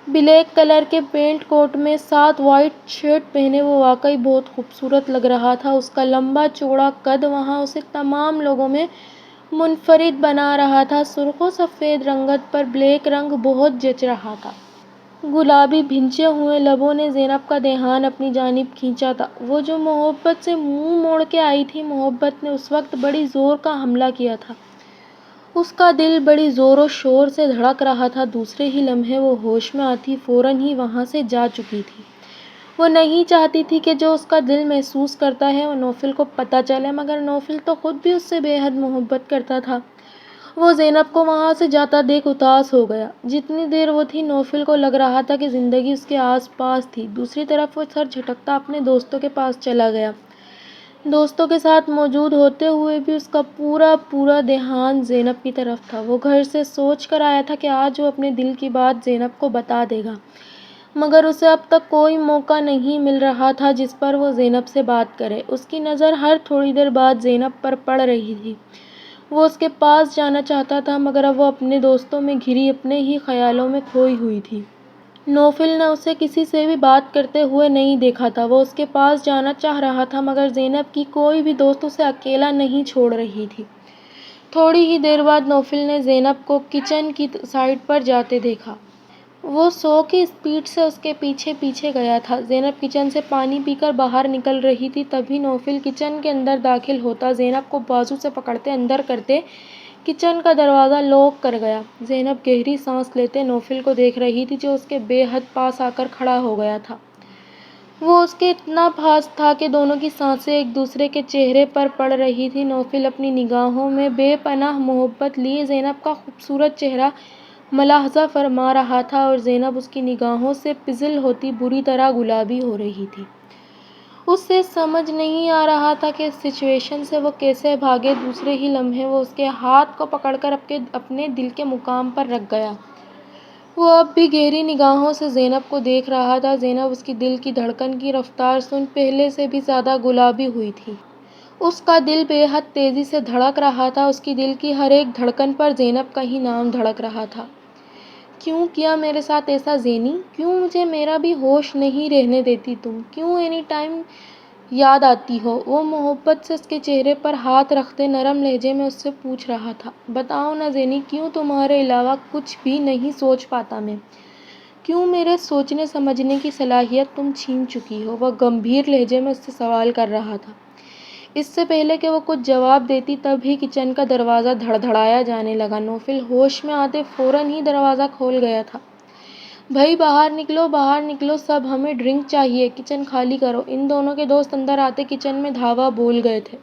بلیک کلر کے پینٹ کوٹ میں ساتھ وائٹ شرٹ پہنے وہ واقعی بہت خوبصورت لگ رہا تھا۔ اس کا لمبا چوڑا قد وہاں اسے تمام لوگوں میں منفرد بنا رہا تھا۔ سرخ و سفید رنگت پر بلیک رنگ بہت جچ رہا تھا۔ گلابی بھنچے ہوئے لبوں نے زینب کا دھیان اپنی جانب کھینچا تھا۔ وہ جو محبت سے منہ موڑ کے آئی تھی، محبت نے اس وقت بڑی زور کا حملہ کیا تھا۔ اس کا دل بڑی زور و شور سے دھڑک رہا تھا۔ دوسرے ہی لمحے وہ ہوش میں آتی فوراً ہی وہاں سے جا چکی تھی۔ وہ نہیں چاہتی تھی کہ جو اس کا دل محسوس کرتا ہے وہ نوفل کو پتہ چلے، مگر نوفل تو خود بھی اس سے بے حد محبت کرتا تھا۔ وہ زینب کو وہاں سے جاتا دیکھ اداس ہو گیا۔ جتنی دیر وہ تھی، نوفل کو لگ رہا تھا کہ زندگی اس کے آس پاس تھی۔ دوسری طرف وہ سر جھٹکتا اپنے دوستوں کے پاس چلا گیا۔ دوستوں کے ساتھ موجود ہوتے ہوئے بھی اس کا پورا دھیان زینب کی طرف تھا۔ وہ گھر سے سوچ کر آیا تھا کہ آج وہ اپنے دل کی بات زینب کو بتا دے گا، مگر اسے اب تک کوئی موقع نہیں مل رہا تھا جس پر وہ زینب سے بات کرے۔ اس کی نظر ہر تھوڑی دیر بعد زینب پر پڑ رہی تھی۔ وہ اس کے پاس جانا چاہتا تھا، مگر اب وہ اپنے دوستوں میں گھری اپنے ہی خیالوں میں کھوئی ہوئی تھی۔ نوفل نے اسے کسی سے بھی بات کرتے ہوئے نہیں دیکھا تھا۔ وہ اس کے پاس جانا چاہ رہا تھا، مگر زینب کی کوئی بھی دوست اسے اکیلا نہیں چھوڑ رہی تھی۔ تھوڑی ہی دیر بعد نوفل نے زینب کو کچن کی سائڈ پر جاتے دیکھا۔ وہ 100 کی اسپیڈ سے اس کے پیچھے پیچھے گیا تھا۔ زینب کچن سے پانی پی کر باہر نکل رہی تھی، تبھی نوفل کچن کے اندر داخل ہوتا، زینب کو بازو سے پکڑتے اندر کرتے کچن کا دروازہ لاک کر گیا۔ زینب گہری سانس لیتے نوفل کو دیکھ رہی تھی جو اس کے بے حد پاس آ کر کھڑا ہو گیا تھا۔ وہ اس کے اتنا پاس تھا کہ دونوں کی سانسیں ایک دوسرے کے چہرے پر پڑ رہی تھیں۔ نوفل اپنی نگاہوں میں بے پناہ محبت لیے زینب کا خوبصورت چہرہ ملاحظہ فرما رہا تھا اور زینب اس کی نگاہوں سے پزل ہوتی بری طرح گلابی ہو رہی تھی۔ اسے سمجھ نہیں آ رہا تھا کہ اس سچویشن سے وہ کیسے بھاگے۔ دوسرے ہی لمحے وہ اس کے ہاتھ کو پکڑ کر اپنے دل کے مقام پر رکھ گیا۔ وہ اب بھی گہری نگاہوں سے زینب کو دیکھ رہا تھا۔ زینب اس کی دل کی دھڑکن کی رفتار سن پہلے سے بھی زیادہ گلابی ہوئی تھی۔ اس کا دل بے حد تیزی سے دھڑک رہا تھا۔ اس کی دل کی ہر ایک دھڑکن پر زینب کا ہی نام دھڑک رہا تھا۔ کیوں کیا میرے ساتھ ایسا زینی؟ کیوں مجھے میرا بھی ہوش نہیں رہنے دیتی تم؟ کیوں اینی ٹائم یاد آتی ہو؟ وہ محبت سے اس کے چہرے پر ہاتھ رکھتے نرم لہجے میں اس سے پوچھ رہا تھا۔ بتاؤ نا زینی، کیوں تمہارے علاوہ کچھ بھی نہیں سوچ پاتا میں؟ کیوں میرے سوچنے سمجھنے کی صلاحیت تم چھین چکی ہو؟ وہ گمبھیر لہجے میں اس سے سوال کر رہا تھا۔ اس سے پہلے کہ وہ کچھ جواب دیتی تبھی کچن کا دروازہ دھڑدھڑایا جانے لگا۔ نوفل ہوش میں آتے فوراً ہی دروازہ کھول گیا تھا۔ بھائی باہر نکلو، باہر نکلو سب، ہمیں ڈرنک چاہیے، کچن خالی کرو۔ ان دونوں کے دوست اندر آتے کچن میں دھاوا بول گئے تھے۔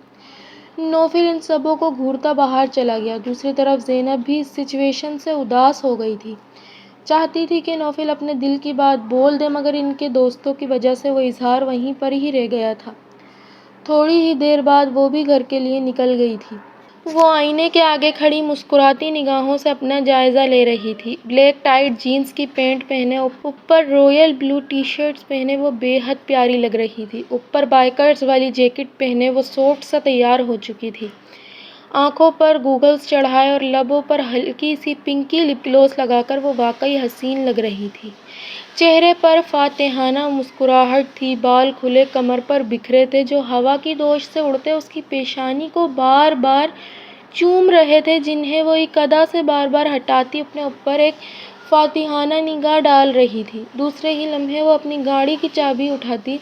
نوفل ان سبوں کو گھورتا باہر چلا گیا۔ دوسری طرف زینب بھی اس سچویشن سے اداس ہو گئی تھی۔ چاہتی تھی کہ نوفل اپنے دل کی بات بول دے، مگر ان کے دوستوں کی وجہ سے وہ اظہار وہیں پر ہی رہ گیا تھا۔ تھوڑی ہی دیر بعد وہ بھی گھر کے لیے نکل گئی تھی۔ وہ آئینے کے آگے کھڑی مسکراتی نگاہوں سے اپنا جائزہ لے رہی تھی۔ بلیک ٹائٹ جینس کی پینٹ پہنے اوپر رویل بلو ٹی شرٹ پہنے وہ بے حد پیاری لگ رہی تھی۔ اوپر بائیکرز والی جیکٹ پہنے وہ سافٹ سا تیار ہو چکی تھی۔ آنکھوں پر گوگلز چڑھائے اور لبوں پر ہلکی سی پنکی لپ گلوس لگا کر وہ واقعی حسین لگ رہی تھی۔ چہرے پر فاتحانہ مسکراہٹ تھی، بال کھلے کمر پر بکھرے تھے جو ہوا کی دوش سے اڑتے اس کی پیشانی کو بار بار چوم رہے تھے، جنہیں وہ ایک ادا سے بار بار ہٹاتی اپنے اوپر ایک فاتحانہ نگاہ ڈال رہی تھی۔ دوسرے ہی لمحے وہ اپنی گاڑی کی چابی اٹھاتی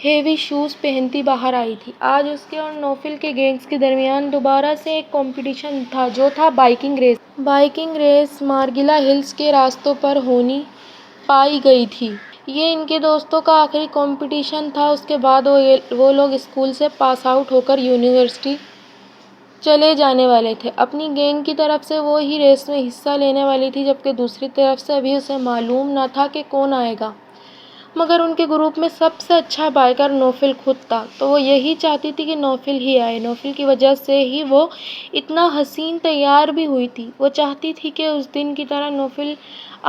ہیوی شوز پہنتی باہر آئی تھی۔ آج اس کے اور نوفل کے گینگز کے درمیان دوبارہ سے ایک کمپٹیشن تھا، جو تھا biking race. Biking race Margalla hills کے راستوں پر ہونی پائی گئی تھی۔ یہ ان کے دوستوں کا آخری کمپٹیشن تھا۔ اس کے بعد وہ لوگ اسکول سے پاس آؤٹ ہو کر یونیورسٹی چلے جانے والے تھے۔ اپنی گینگ کی طرف سے وہ ہی ریس میں حصہ لینے والی تھی، جبکہ دوسری طرف سے ابھی اسے معلوم نہ تھا کہ کون آئے گا، مگر ان کے گروپ میں سب سے اچھا بائیکر نوفل خود تھا، تو وہ یہی چاہتی تھی کہ نوفل ہی آئے۔ نوفل کی وجہ سے ہی وہ اتنا حسین تیار بھی ہوئی تھی۔ وہ چاہتی تھی کہ اس دن کی طرح نوفل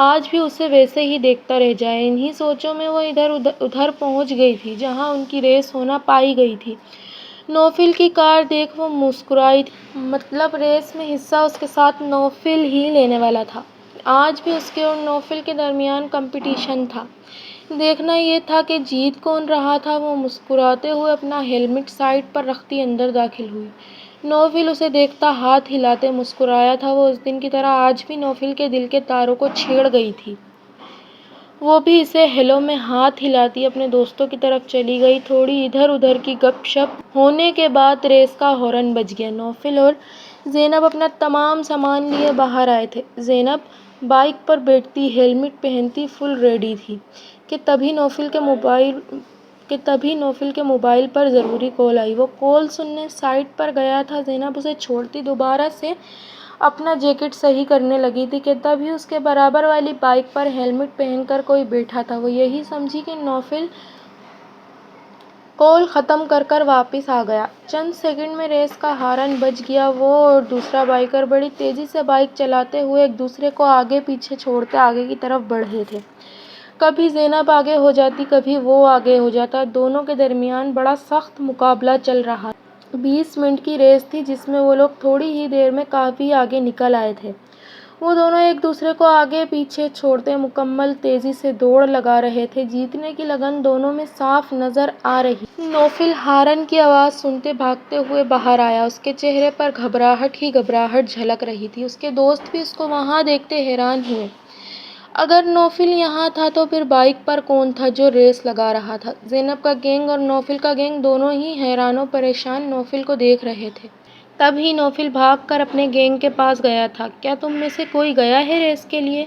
آج بھی اسے ویسے ہی دیکھتا رہ جائے۔ انہی سوچوں میں وہ ادھر پہنچ گئی تھی جہاں ان کی ریس ہونا پائی گئی تھی۔ نوفل کی کار دیکھ وہ مسکرائی تھی، مطلب ریس میں حصہ اس کے ساتھ نوفل ہی لینے والا تھا۔ آج بھی اس کے اور نوفل کے درمیان کمپٹیشن تھا۔ دیکھنا یہ تھا کہ جیت کون رہا تھا۔ وہ مسکراتے ہوئے اپنا ہیلمٹ سائیڈ پر رکھتی اندر داخل ہوئی۔ نوفل اسے دیکھتا ہاتھ ہلاتے مسکرایا تھا۔ وہ اس دن کی طرح آج بھی نوفل کے دل کے تاروں کو چھیڑ گئی تھی۔ وہ بھی اسے ہیلو میں ہاتھ ہلاتی اپنے دوستوں کی طرف چلی گئی۔ تھوڑی ادھر ادھر کی گپ شپ ہونے کے بعد ریس کا ہارن بج گیا۔ نوفل اور زینب اپنا تمام سامان لیے باہر آئے تھے۔ زینب بائیک پر بیٹھتی، ہیلمٹ پہنتی فل ریڈی تھی کہ تبھی نوفل کے موبائل پر ضروری کال آئی۔ وہ کال سننے سائٹ پر گیا تھا۔ زینب اسے چھوڑتی دوبارہ سے اپنا جیکٹ صحیح کرنے لگی تھی کہ تبھی اس کے برابر والی بائیک پر ہیلمٹ پہن کر کوئی بیٹھا تھا۔ وہ یہی سمجھی کہ نوفل کال ختم کر کر واپس آ گیا۔ چند سیکنڈ میں ریس کا ہارن بج گیا۔ وہ اور دوسرا بائیکر بڑی تیزی سے بائیک چلاتے ہوئے ایک دوسرے کو آگے پیچھے چھوڑتے آگے کی طرف بڑھے تھے۔ کبھی زینب آگے ہو جاتی، کبھی وہ آگے ہو جاتا۔ دونوں کے درمیان بڑا سخت مقابلہ چل رہا تھا۔ 20 منٹ کی ریس تھی جس میں وہ لوگ تھوڑی ہی دیر میں کافی آگے نکل آئے تھے۔ وہ دونوں ایک دوسرے کو آگے پیچھے چھوڑتے مکمل تیزی سے دوڑ لگا رہے تھے۔ جیتنے کی لگن دونوں میں صاف نظر آ رہی۔ نوفل ہارن کی آواز سنتے بھاگتے ہوئے باہر آیا۔ اس کے چہرے پر گھبراہٹ ہی گھبراہٹ جھلک رہی تھی۔ اس کے دوست بھی اس کو وہاں دیکھتے حیران ہوئے۔ اگر نوفل یہاں تھا تو پھر بائیک پر کون تھا جو ریس لگا رہا تھا؟ زینب کا گینگ اور نوفل کا گینگ دونوں ہی حیران و پریشان نوفل کو دیکھ رہے تھے۔ تبھی نوفل بھاگ کر اپنے گینگ کے پاس گیا تھا۔ کیا تم میں سے کوئی گیا ہے ریس کے لیے؟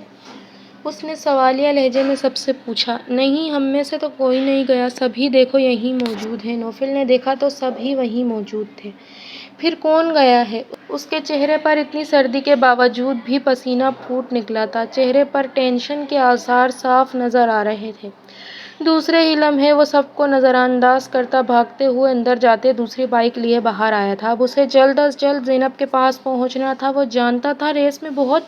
اس نے سوالیہ لہجے میں سب سے پوچھا۔ نہیں، ہم میں سے تو کوئی نہیں گیا، سبھی دیکھو یہیں موجود ہیں۔ نوفل نے دیکھا تو سبھی وہیں موجود تھے۔ پھر کون گیا ہے؟ اس کے چہرے پر اتنی سردی کے باوجود بھی پسینہ پھوٹ نکلا تھا۔ چہرے پر ٹینشن کے آثار صاف نظر آ رہے تھے۔ دوسرے ہی لمحے وہ سب کو نظر انداز کرتا بھاگتے ہوئے اندر جاتے دوسری بائک لیے باہر آیا تھا۔ اب اسے جلد از جلد زینب کے پاس پہنچنا تھا۔ وہ جانتا تھا ریس میں بہت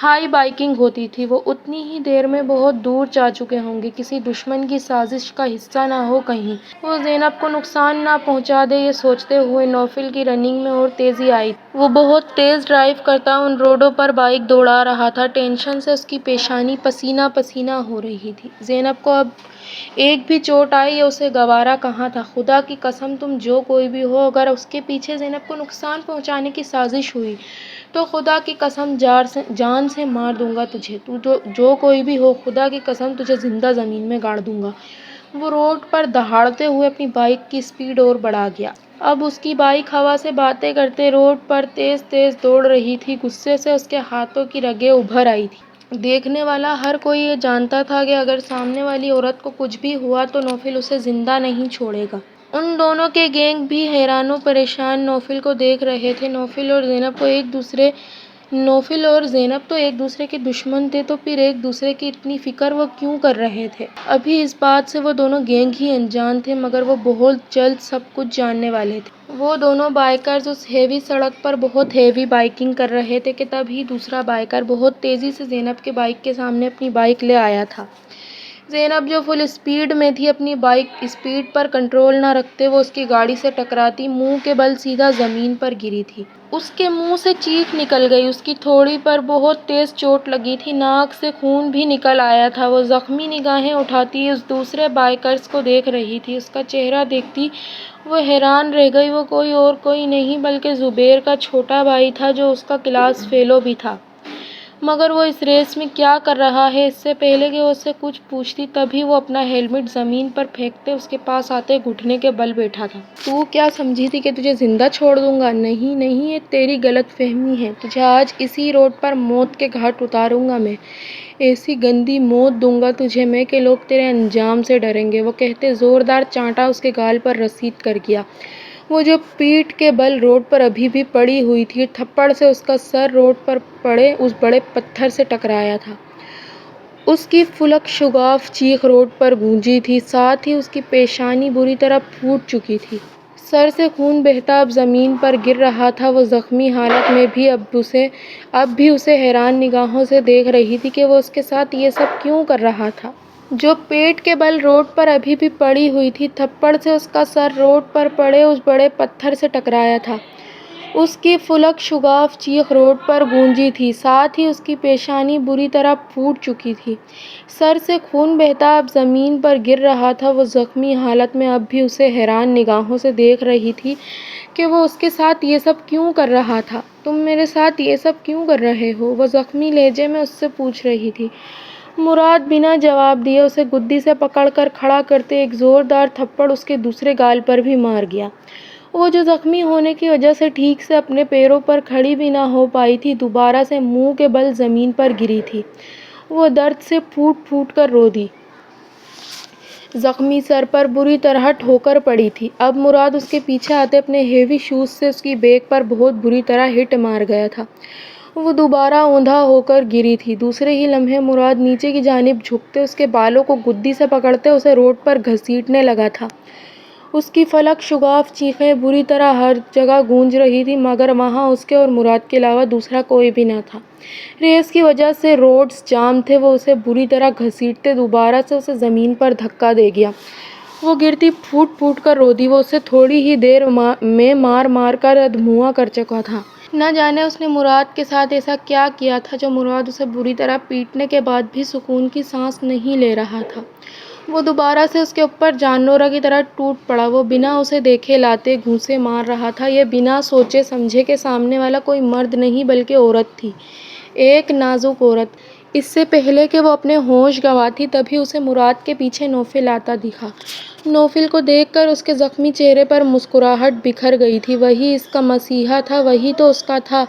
ہائی بائکنگ ہوتی تھی، وہ اتنی ہی دیر میں بہت دور جا چکے ہوں گے، کسی دشمن کی سازش کا حصہ نہ ہو، کہیں وہ زینب کو نقصان نہ پہنچا دے۔ یہ سوچتے ہوئے نوفل کی رننگ میں اور تیزی آئی تھی۔ وہ بہت تیز ڈرائیو کرتا ان روڈوں پر بائک دوڑا رہا تھا، ٹینشن سے اس کی پیشانی پسینہ پسینہ ہو رہی تھی۔ زینب کو اب ایک بھی چوٹ آئی، اسے گوارا کہاں تھا۔ خدا کی قسم تم جو کوئی بھی ہو، اگر اس کے پیچھے زینب کو نقصان پہنچانے کی سازش ہوئی تو خدا کی قسم جان سے مار دوں گا تجھے۔ تو جو کوئی بھی ہو، خدا کی قسم تجھے زندہ زمین میں گاڑ دوں گا۔ وہ روڈ پر دہاڑتے ہوئے اپنی بائک کی سپیڈ اور بڑھا گیا۔ اب اس کی بائک ہوا سے باتیں کرتے روڈ پر تیز تیز دوڑ رہی تھی۔ غصے سے اس کے ہاتھوں کی رگیں ابھر آئی تھیں۔ دیکھنے والا ہر کوئی یہ جانتا تھا کہ اگر سامنے والی عورت کو کچھ بھی ہوا تو نوفل اسے زندہ نہیں چھوڑے گا۔ ان دونوں کے گینگ بھی حیران و پریشان نوفل کو دیکھ رہے تھے۔ نوفل اور زینب تو ایک دوسرے کے دشمن تھے، تو پھر ایک دوسرے کی اتنی فکر وہ کیوں کر رہے تھے؟ ابھی اس بات سے وہ دونوں گینگ ہی انجان تھے، مگر وہ بہت جلد سب کچھ جاننے والے تھے۔ وہ دونوں بائیکرز اس ہیوی سڑک پر بہت ہیوی بائکنگ کر رہے تھے کہ تب ہی دوسرا بائیکر بہت تیزی سے زینب کے بائک کے سامنے اپنی بائک لے آیا تھا۔ زینب جو فل اسپیڈ میں تھی، اپنی بائک اسپیڈ پر کنٹرول نہ رکھتے وہ اس کی گاڑی سے ٹکراتی منہ کے بل سیدھا زمین پر گری تھی۔ اس کے منہ سے چیخ نکل گئی، اس کی تھوڑی پر بہت تیز چوٹ لگی تھی، ناک سے خون بھی نکل آیا تھا۔ وہ زخمی نگاہیں اٹھاتی اس دوسرے بائیکرز کو دیکھ رہی تھی، اس کا چہرہ دیکھتی وہ حیران رہ گئی۔ وہ کوئی نہیں بلکہ زبیر کا چھوٹا بھائی تھا، جو اس کا کلاس فیلو بھی تھا، مگر وہ اس ریس میں کیا کر رہا ہے؟ اس سے پہلے کہ وہ اس سے کچھ پوچھتی تبھی وہ اپنا ہیلمٹ زمین پر پھینکتے اس کے پاس آتے گھٹنے کے بل بیٹھا تھا۔ تو کیا سمجھی تھی کہ تجھے زندہ چھوڑ دوں گا؟ نہیں نہیں، یہ تیری غلط فہمی ہے۔ تجھے آج اسی روڈ پر موت کے گھاٹ اتاروں گا میں، ایسی گندی موت دوں گا تجھے میں کہ لوگ تیرے انجام سے ڈریں گے۔ وہ کہتے زوردار چانٹا اس کے گال پر رسید کر گیا۔ وہ جو پیٹھ کے بل روڈ پر ابھی بھی پڑی ہوئی تھی، تھپڑ سے اس کا سر روڈ پر پڑے اس بڑے پتھر سے ٹکرایا تھا۔ اس کی فلک شگاف چیخ روڈ پر گونجی تھی، ساتھ ہی اس کی پیشانی بری طرح پھوٹ چکی تھی۔ سر سے خون بہتا اب زمین پر گر رہا تھا۔ وہ زخمی حالت میں بھی اب بھی اسے حیران نگاہوں سے دیکھ رہی تھی کہ وہ اس کے ساتھ یہ سب کیوں کر رہا تھا۔ جو پیٹھ کے بل روڈ پر ابھی بھی پڑی ہوئی تھی، تھپڑ سے اس کا سر روڈ پر پڑے اس بڑے پتھر سے ٹکرایا تھا۔ اس کی فلک شگاف چیخ روڈ پر گونجی تھی، ساتھ ہی اس کی پیشانی بری طرح پھوٹ چکی تھی۔ سر سے خون بہتا اب زمین پر گر رہا تھا۔ وہ زخمی حالت میں اب بھی اسے حیران نگاہوں سے دیکھ رہی تھی کہ وہ اس کے ساتھ یہ سب کیوں کر رہا تھا۔ تم میرے ساتھ یہ سب کیوں کر رہے ہو؟ وہ زخمی لہجے میں اس سے پوچھ رہی تھی۔ مراد بنا جواب دیے اسے گدی سے پکڑ کر کھڑا کرتے ایک زوردار تھپڑ اس کے دوسرے گال پر بھی مار گیا۔ وہ جو زخمی ہونے کی وجہ سے ٹھیک سے اپنے پیروں پر کھڑی بھی نہ ہو پائی تھی، دوبارہ سے منہ کے بل زمین پر گری تھی۔ وہ درد سے پھوٹ پھوٹ کر رو دی۔ زخمی سر پر بری طرح ٹھوکر پڑی تھی۔ اب مراد اس کے پیچھے آتے اپنے ہیوی شوز سے اس کی بیک پر بہت بری طرح ہٹ مار گیا تھا۔ وہ دوبارہ اوندھا ہو کر گری تھی۔ دوسرے ہی لمحے مراد نیچے کی جانب جھکتے اس کے بالوں کو گدی سے پکڑتے اسے روڈ پر گھسیٹنے لگا تھا۔ اس کی فلک شگاف چیخیں بری طرح ہر جگہ گونج رہی تھی، مگر وہاں اس کے اور مراد کے علاوہ دوسرا کوئی بھی نہ تھا۔ ریس کی وجہ سے روڈز جام تھے۔ وہ اسے بری طرح گھسیٹتے دوبارہ سے اسے زمین پر دھکا دے گیا۔ وہ گرتی پھوٹ پھوٹ کر رو دی۔ وہ اسے تھوڑی ہی دیر میں مار مار کر ادھموا کر چکا تھا۔ نہ جانے اس نے مراد کے ساتھ ایسا کیا کیا تھا جو مراد اسے بری طرح پیٹنے کے بعد بھی سکون کی سانس نہیں لے رہا تھا۔ وہ دوبارہ سے اس کے اوپر جانوروں کی طرح ٹوٹ پڑا۔ وہ بنا اسے دیکھے لاتے گھونسے مار رہا تھا، یہ بنا سوچے سمجھے کہ سامنے والا کوئی مرد نہیں بلکہ عورت تھی، ایک نازک عورت۔ اس سے پہلے کہ وہ اپنے ہوش گنواتی تبھی اسے مراد کے پیچھے نوفل آتا دکھا۔ نوفل کو دیکھ کر اس کے زخمی چہرے پر مسکراہٹ بکھر گئی تھی۔ وہی اس کا مسیحا تھا، وہی تو اس کا تھا۔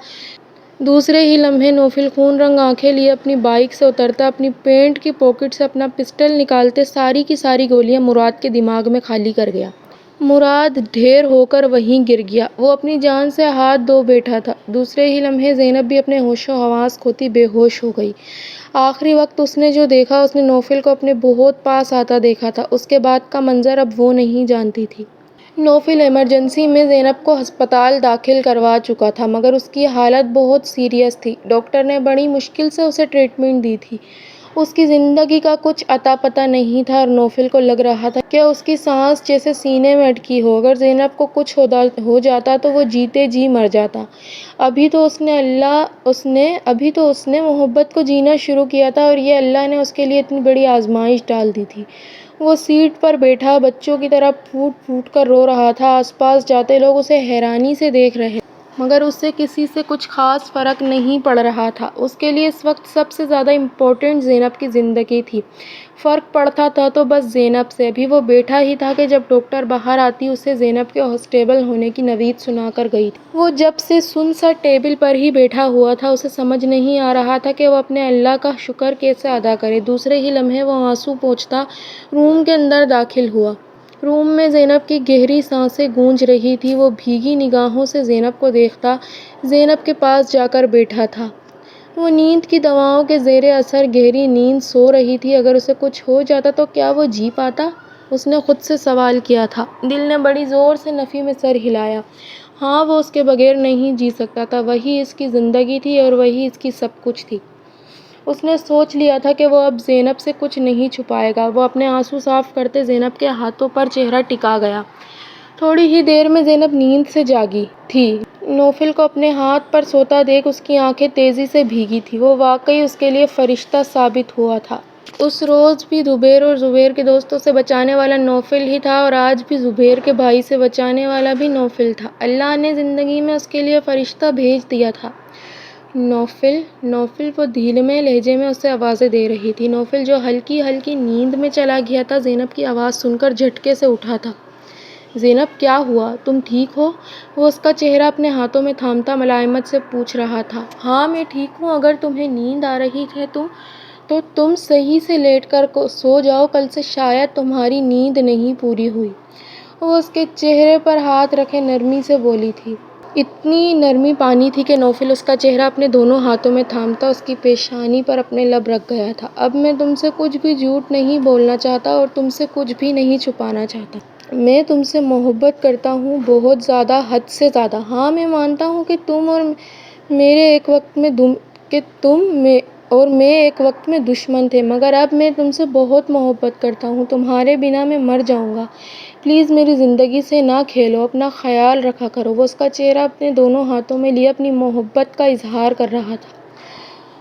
دوسرے ہی لمحے نوفل خون رنگ آنکھیں لیے اپنی بائک سے اترتا، اپنی پینٹ کی پاکٹ سے اپنا پسٹل نکالتے ساری کی ساری گولیاں مراد کے دماغ میں خالی کر گیا۔ مراد ڈھیر ہو کر وہیں گر گیا۔ وہ اپنی جان سے ہاتھ دھو بیٹھا تھا۔ دوسرے ہی لمحے زینب بھی اپنے ہوش و حواس کھوتی بے ہوش ہو گئی۔ آخری وقت اس نے جو دیکھا، اس نے نوفل کو اپنے بہت پاس آتا دیکھا تھا۔ اس کے بعد کا منظر اب وہ نہیں جانتی تھی۔ نوفل ایمرجنسی میں زینب کو ہسپتال داخل کروا چکا تھا، مگر اس کی حالت بہت سیریس تھی۔ ڈاکٹر نے بڑی مشکل سے اسے ٹریٹمنٹ دی تھی۔ اس کی زندگی کا کچھ اتا پتہ نہیں تھا اور نوفل کو لگ رہا تھا کہ اس کی سانس جیسے سینے میں اٹکی ہو۔ اگر زینب کو کچھ ہو جاتا تو وہ جیتے جی مر جاتا۔ ابھی تو اس نے محبت کو جینا شروع کیا تھا اور یہ اللہ نے اس کے لیے اتنی بڑی آزمائش ڈال دی تھی۔ وہ سیٹ پر بیٹھا بچوں کی طرح پھوٹ پھوٹ کر رو رہا تھا۔ آس پاس جاتے لوگ اسے حیرانی سے دیکھ رہے مگر اسے کسی سے کچھ خاص فرق نہیں پڑ رہا تھا۔ اس کے لیے اس وقت سب سے زیادہ امپورٹنٹ زینب کی زندگی تھی۔ فرق پڑتا تھا تو بس زینب سے۔ ابھی وہ بیٹھا ہی تھا کہ جب ڈاکٹر باہر آتی اسے زینب کے اسٹیبل ہونے کی نوید سنا کر گئی تھی۔ وہ جب سے سن سا ٹیبل پر ہی بیٹھا ہوا تھا، اسے سمجھ نہیں آ رہا تھا کہ وہ اپنے اللہ کا شکر کیسے ادا کرے۔ دوسرے ہی لمحے وہ آنسو پوچھتا روم کے اندر داخل ہوا۔ روم میں زینب کی گہری سانسیں گونج رہی تھیں۔ وہ بھیگی نگاہوں سے زینب کو دیکھتا زینب کے پاس جا کر بیٹھا تھا۔ وہ نیند کی دواؤں کے زیر اثر گہری نیند سو رہی تھی۔ اگر اسے کچھ ہو جاتا تو کیا وہ جی پاتا؟ اس نے خود سے سوال کیا تھا۔ دل نے بڑی زور سے نفی میں سر ہلایا۔ ہاں، وہ اس کے بغیر نہیں جی سکتا تھا۔ وہی اس کی زندگی تھی اور وہی اس کی سب کچھ تھی۔ اس نے سوچ لیا تھا کہ وہ اب زینب سے کچھ نہیں چھپائے گا۔ وہ اپنے آنسو صاف کرتے زینب کے ہاتھوں پر چہرہ ٹکا گیا۔ تھوڑی ہی دیر میں زینب نیند سے جاگی تھی۔ نوفل کو اپنے ہاتھ پر سوتا دیکھ اس کی آنکھیں تیزی سے بھیگی تھیں۔ وہ واقعی اس کے لیے فرشتہ ثابت ہوا تھا۔ اس روز بھی زبیر اور زبیر کے دوستوں سے بچانے والا نوفل ہی تھا اور آج بھی زبیر کے بھائی سے بچانے والا بھی نوفل تھا۔ اللہ نے زندگی میں اس کے لیے فرشتہ بھیج دیا تھا۔ نوفل، نوفل، وہ دھیمے لہجے میں اسے آوازیں دے رہی تھی۔ نوفل جو ہلکی ہلکی نیند میں چلا گیا تھا، زینب کی آواز سن کر جھٹکے سے اٹھا تھا۔ زینب، کیا ہوا؟ تم ٹھیک ہو؟ وہ اس کا چہرہ اپنے ہاتھوں میں تھامتا ملائمت سے پوچھ رہا تھا۔ ہاں، میں ٹھیک ہوں۔ اگر تمہیں نیند آ رہی ہے تو تم صحیح سے لیٹ کر سو جاؤ، کل سے شاید تمہاری نیند نہیں پوری ہوئی۔ وہ اس کے چہرے پر ہاتھ رکھے نرمی سے بولی تھی۔ اتنی نرمی پانی تھی کہ نوفل اس کا چہرہ اپنے دونوں ہاتھوں میں تھامتا اس کی پیشانی پر اپنے لب رکھ گیا تھا۔ اب میں تم سے کچھ بھی جھوٹ نہیں بولنا چاہتا اور تم سے کچھ بھی نہیں چھپانا چاہتا۔ میں تم سے محبت کرتا ہوں، بہت زیادہ، حد سے زیادہ۔ ہاں، میں مانتا ہوں کہ تم اور میں ایک وقت میں دشمن تھے، مگر اب میں تم سے بہت محبت کرتا ہوں۔ تمہارے بنا میں مر جاؤں گا۔ پلیز میری زندگی سے نہ کھیلو، اپنا خیال رکھا کرو۔ وہ اس کا چہرہ اپنے دونوں ہاتھوں میں لیے اپنی محبت کا اظہار کر رہا تھا۔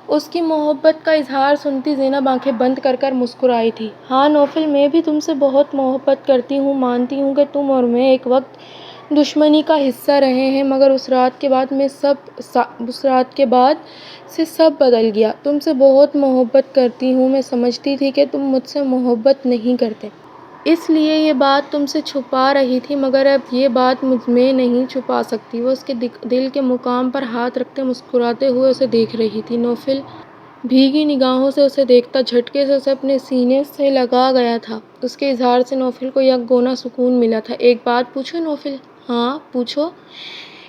اس کی محبت کا اظہار سنتی زینب آنکھیں بند کر کر مسکرائی تھی۔ ہاں نوفل، میں بھی تم سے بہت محبت کرتی ہوں۔ مانتی ہوں کہ تم اور میں ایک وقت دشمنی کا حصہ رہے ہیں، مگر اس رات کے بعد سے سب بدل گیا۔ تم سے بہت محبت کرتی ہوں۔ میں سمجھتی تھی کہ تم مجھ سے محبت نہیں کرتے، اس لیے یہ بات تم سے چھپا رہی تھی، مگر اب یہ بات مجھ میں نہیں چھپا سکتی۔ وہ اس کے دل کے مقام پر ہاتھ رکھتے مسکراتے ہوئے اسے دیکھ رہی تھی۔ نوفل بھیگی نگاہوں سے اسے دیکھتا جھٹکے سے اسے اپنے سینے سے لگا گیا تھا۔ اس کے اظہار سے نوفل کو یک گونا سکون ملا تھا۔ ایک بات پوچھوں نوفل؟ ہاں پوچھو۔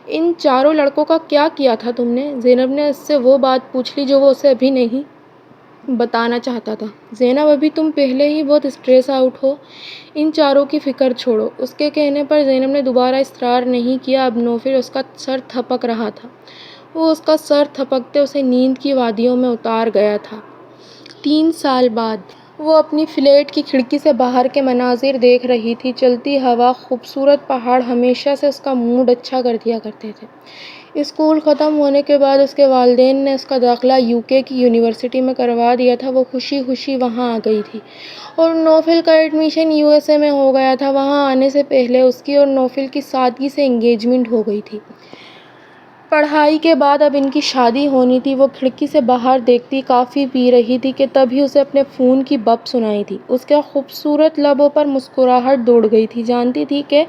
ان چاروں لڑکوں کا کیا کیا تھا تم نے؟ زینب نے اس سے وہ بات پوچھ لی جو وہ اسے ابھی نہیں بتانا چاہتا تھا۔ زینب، ابھی تم پہلے ہی بہت اسٹریس آؤٹ ہو، ان چاروں کی فکر چھوڑو۔ اس کے کہنے پر زینب نے دوبارہ اصرار نہیں کیا۔ اب نوفل اس کا سر تھپک رہا تھا۔ وہ اس کا سر تھپکتے اسے نیند کی وادیوں میں اتار گیا تھا۔ 3 سال بعد وہ اپنی فلیٹ کی کھڑکی سے باہر کے مناظر دیکھ رہی تھی۔ چلتی ہوا، خوبصورت پہاڑ ہمیشہ سے اس کا موڈ اچھا کر دیا کرتے تھے۔ اسکول ختم ہونے کے بعد اس کے والدین نے اس کا داخلہ UK کی یونیورسٹی میں کروا دیا تھا۔ وہ خوشی خوشی وہاں آ گئی تھی اور نوفل کا ایڈمیشن USA میں ہو گیا تھا۔ وہاں آنے سے پہلے اس کی اور نوفل کی سادگی سے انگیجمنٹ ہو گئی تھی۔ پڑھائی کے بعد اب ان کی شادی ہونی تھی۔ وہ کھڑکی سے باہر دیکھتی کافی پی رہی تھی کہ تبھی اسے اپنے فون کی بپ سنائی دی۔ اس کے خوبصورت لبوں پر مسکراہٹ دوڑ گئی تھی۔ جانتی تھی کہ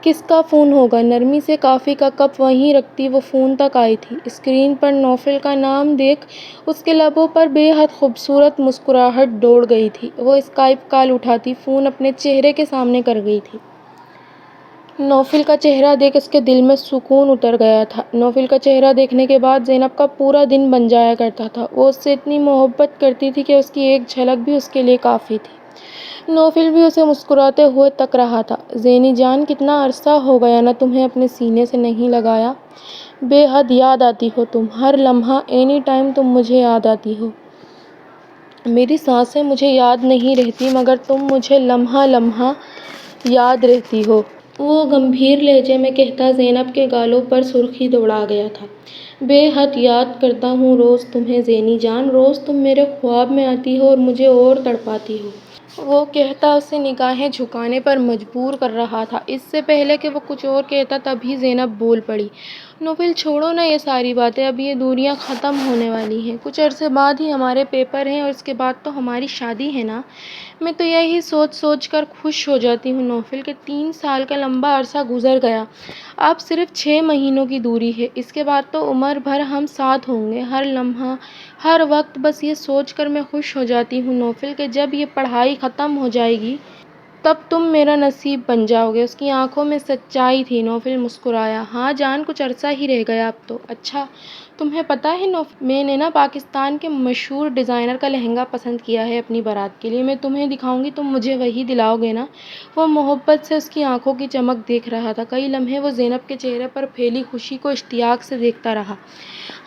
کس کا فون ہوگا۔ نرمی سے کافی کا کپ وہیں رکھتی وہ فون تک آئی تھی۔ اسکرین پر نوفل کا نام دیکھ اس کے لبوں پر بے حد خوبصورت مسکراہٹ دوڑ گئی تھی۔ وہ اسکائپ کال اٹھاتی فون اپنے چہرے کے سامنے کر گئی تھی۔ نوفل کا چہرہ دیکھ اس کے دل میں سکون اتر گیا تھا۔ نوفل کا چہرہ دیکھنے کے بعد زینب کا پورا دن بن جایا کرتا تھا۔ وہ اس سے اتنی محبت کرتی تھی کہ اس کی ایک جھلک بھی اس کے لیے کافی تھی۔ نوفل بھی اسے مسکراتے ہوئے تک رہا تھا۔ زینی جان، کتنا عرصہ ہو گیا نا تمہیں اپنے سینے سے نہیں لگایا۔ بے حد یاد آتی ہو تم، ہر لمحہ، اینی ٹائم تم مجھے یاد آتی ہو۔ میری سانسیں مجھے یاد نہیں رہتی مگر تم مجھے لمحہ لمحہ یاد رہتی ہو۔ وہ گمبھیر لہجے میں کہتا زینب کے گالوں پر سرخی دوڑا گیا تھا۔ بے حد یاد کرتا ہوں روز تمہیں زینی جان، روز تم میرے خواب میں آتی ہو اور مجھے اور تڑپاتی ہو۔ وہ کہتا اسے نگاہیں جھکانے پر مجبور کر رہا تھا۔ اس سے پہلے کہ وہ کچھ اور کہتا تبھی زینب بول پڑی، نوفل چھوڑو نا یہ ساری باتیں، اب یہ دوریاں ختم ہونے والی ہیں۔ کچھ عرصے بعد ہی ہمارے پیپر ہیں اور اس کے بعد تو ہماری شادی ہے نا۔ میں تو یہی سوچ سوچ کر خوش ہو جاتی ہوں نوفل کہ 3 سال کا لمبا عرصہ گزر گیا، اب صرف 6 مہینوں کی دوری ہے، اس کے بعد تو عمر بھر ہم ساتھ ہوں گے۔ ہر لمحہ، ہر وقت بس یہ سوچ کر میں خوش ہو جاتی ہوں نوفل کہ جب یہ پڑھائی ختم ہو جائے گی تب تم میرا نصیب بن جاؤ گے۔ اس کی آنکھوں میں سچائی تھی۔ نوفل مسکرایا، ہاں جان، کچھ عرصہ ہی رہ گیا اب تو۔ اچھا، تمہیں پتہ ہے نوفل، میں نے نا پاکستان کے مشہور ڈیزائنر کا لہنگا پسند کیا ہے اپنی بارات کے لیے، میں تمہیں دکھاؤں گی، تم مجھے وہی دلاؤ گے نا؟ وہ محبت سے اس کی آنکھوں کی چمک دیکھ رہا تھا۔ کئی لمحے وہ زینب کے چہرے پر پھیلی خوشی کو اشتیاق سے دیکھتا رہا۔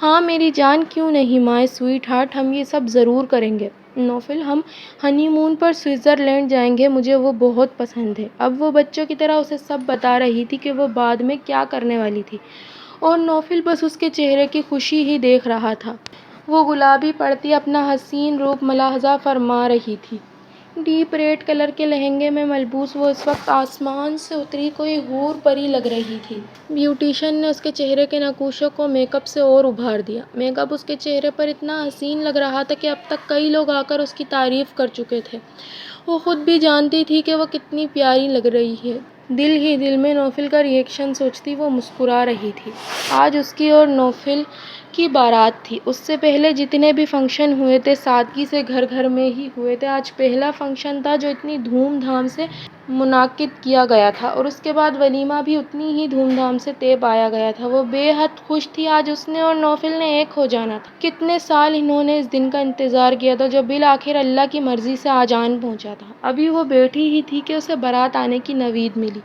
ہاں میری جان، کیوں نہیں مائی سویٹ ہارٹ، ہم یہ سب ضرور کریں گے۔ نوفل، ہم ہنی مون پر سوئٹزرلینڈ جائیں گے، مجھے وہ بہت پسند ہے۔ اب وہ بچوں کی طرح اسے سب بتا رہی تھی کہ وہ بعد میں کیا کرنے والی تھی، اور نوفل بس اس کے چہرے کی خوشی ہی دیکھ رہا تھا۔ وہ گلابی پڑتی اپنا حسین روپ ملاحظہ فرما رہی تھی۔ ڈیپ ریڈ کلر کے لہنگے میں ملبوس وہ اس وقت آسمان سے اتری کوئی حور پری لگ رہی تھی۔ بیوٹیشین نے اس کے چہرے کے نقوشوں کو میک اپ سے اور ابھار دیا۔ میک اپ اس کے چہرے پر اتنا حسین لگ رہا تھا کہ اب تک کئی لوگ آ کر اس کی تعریف کر چکے تھے۔ وہ خود بھی جانتی تھی کہ وہ کتنی پیاری لگ رہی ہے۔ دل ہی دل میں نوفل کا ری ایکشن سوچتی وہ مسکرا رہی تھی۔ آج اس کی اور نوفل کی بارات تھی۔ اس سے پہلے جتنے بھی فنکشن ہوئے تھے سادگی سے گھر گھر میں ہی ہوئے تھے۔ آج پہلا فنکشن تھا جو اتنی دھوم دھام سے منعقد کیا گیا تھا، اور اس کے بعد ولیمہ بھی اتنی ہی دھوم دھام سے طے پایا گیا تھا۔ وہ بے حد خوش تھی، آج اس نے اور نوفل نے ایک ہو جانا تھا۔ کتنے سال انہوں نے اس دن کا انتظار کیا تھا، جو بالآخر اللہ کی مرضی سے آج آن پہنچا تھا۔ ابھی وہ بیٹھی ہی تھی کہ اسے بارات آنے کی نوید ملی۔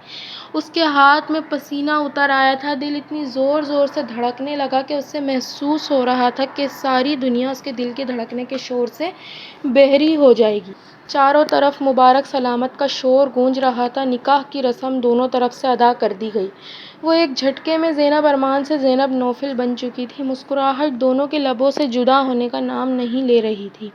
اس کے ہاتھ میں پسینہ اتر آیا تھا، دل اتنی زور زور سے دھڑکنے لگا کہ اسے محسوس ہو رہا تھا کہ ساری دنیا اس کے دل کے دھڑکنے کے شور سے بحری ہو جائے گی۔ چاروں طرف مبارک سلامت کا شور گونج رہا تھا۔ نکاح کی رسم دونوں طرف سے ادا کر دی گئی۔ وہ ایک جھٹکے میں زینب ارمان سے زینب نوفل بن چکی تھی۔ مسکراہٹ دونوں کے لبوں سے جدا ہونے کا نام نہیں لے رہی تھی۔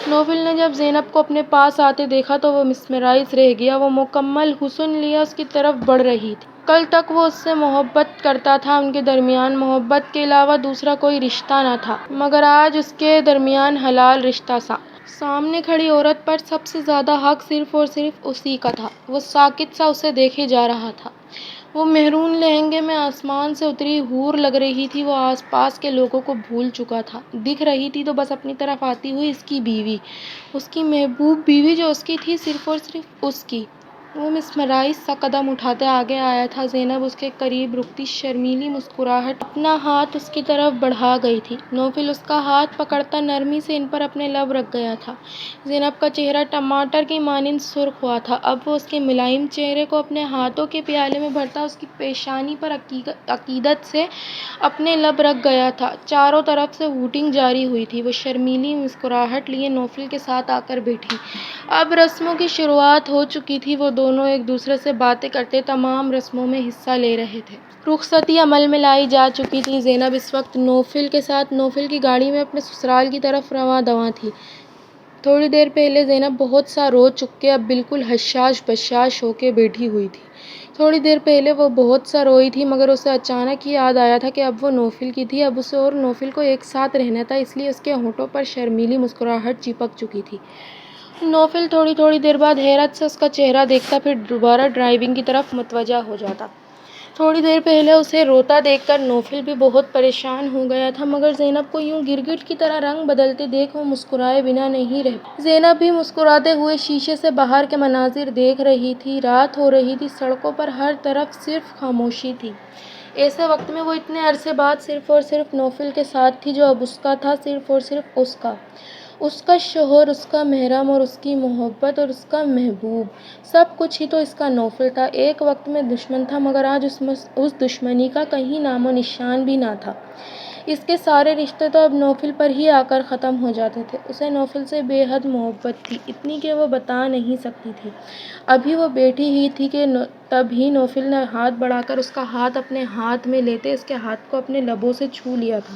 نوفل نے جب زینب کو اپنے پاس آتے دیکھا تو وہ مسمرائز رہ گیا۔ وہ مکمل حسن لیے اس کی طرف بڑھ رہی تھی۔ کل تک وہ اس سے محبت کرتا تھا، ان کے درمیان محبت کے علاوہ دوسرا کوئی رشتہ نہ تھا، مگر آج اس کے درمیان حلال رشتہ تھا۔ سامنے کھڑی عورت پر سب سے زیادہ حق صرف اور صرف اسی کا تھا۔ وہ ساکت سا اسے دیکھے جا رہا تھا۔ وہ مہرون لہنگے میں آسمان سے اتری حور لگ رہی تھی۔ وہ آس پاس کے لوگوں کو بھول چکا تھا، دکھ رہی تھی تو بس اپنی طرف آتی ہوئی اس کی بیوی، اس کی محبوب بیوی جو اس کی تھی، صرف اور صرف اس کی۔ وہ مسمرائز سا قدم اٹھاتے آگے آیا تھا۔ زینب اس کے قریب رکتی شرمیلی مسکراہٹ اپنا ہاتھ اس کی طرف بڑھا گئی تھی۔ نوفل اس کا ہاتھ پکڑتا نرمی سے ان پر اپنے لب رکھ گیا تھا۔ زینب کا چہرہ ٹماٹر کی مانند سرخ ہوا تھا۔ اب وہ اس کے ملائم چہرے کو اپنے ہاتھوں کے پیالے میں بھرتا اس کی پیشانی پر عقیدت سے اپنے لب رکھ گیا تھا۔ چاروں طرف سے ہوٹنگ جاری ہوئی تھی۔ وہ شرمیلی مسکراہٹ لیے نوفل کے ساتھ آ کر بیٹھی۔ اب رسموں کی شروعات ہو چکی تھی۔ وہ دونوں ایک دوسرے سے باتیں کرتے تمام رسموں میں حصہ لے رہے تھے۔ رخصتی عمل میں لائی جا چکی تھی۔ زینب اس وقت نوفل کے ساتھ نوفل کی گاڑی میں اپنے سسرال کی طرف رواں دواں تھی۔ تھوڑی دیر پہلے زینب بہت سا رو چک کے اب بالکل حشاش بشاش ہو کے بیٹھی ہوئی تھی۔ تھوڑی دیر پہلے وہ بہت سا روئی تھی، مگر اسے اچانک یاد آیا تھا کہ اب وہ نوفل کی تھی، اب اسے اور نوفل کو ایک ساتھ رہنا تھا، اس لیے اس کے ہونٹوں پر شرمیلی مسکراہٹ چپک چکی تھی۔ نوفل تھوڑی دیر بعد حیرت سے اس کا چہرہ دیکھتا، پھر دوبارہ ڈرائیونگ کی طرف متوجہ ہو جاتا۔ تھوڑی دیر پہلے اسے روتا دیکھ کر نوفل بھی بہت پریشان ہو گیا تھا، مگر زینب کو یوں گرگٹ کی طرح رنگ بدلتے دیکھ وہ مسکرائے بنا نہیں رہ پائی۔ زینب بھی مسکراتے ہوئے شیشے سے باہر کے مناظر دیکھ رہی تھی۔ رات ہو رہی تھی، سڑکوں پر ہر طرف صرف خاموشی تھی۔ ایسے وقت میں وہ اتنے عرصے بعد صرف اور صرف نوفل کے ساتھ تھی، جو اب اس کا تھا، صرف اور صرف اس کا۔ اس کا شوہر، اس کا محرم اور اس کی محبت اور اس کا محبوب، سب کچھ ہی تو اس کا نوفل تھا۔ ایک وقت میں دشمن تھا، مگر آج اس دشمنی کا کہیں نام و نشان بھی نہ تھا۔ اس کے سارے رشتے تو اب نوفل پر ہی آ کر ختم ہو جاتے تھے۔ اسے نوفل سے بے حد محبت تھی، اتنی کہ وہ بتا نہیں سکتی تھی۔ ابھی وہ بیٹھی ہی تھی کہ تبھی نوفل نے ہاتھ بڑھا کر اس کا ہاتھ اپنے ہاتھ میں لیتے اس کے ہاتھ کو اپنے لبوں سے چھو لیا تھا۔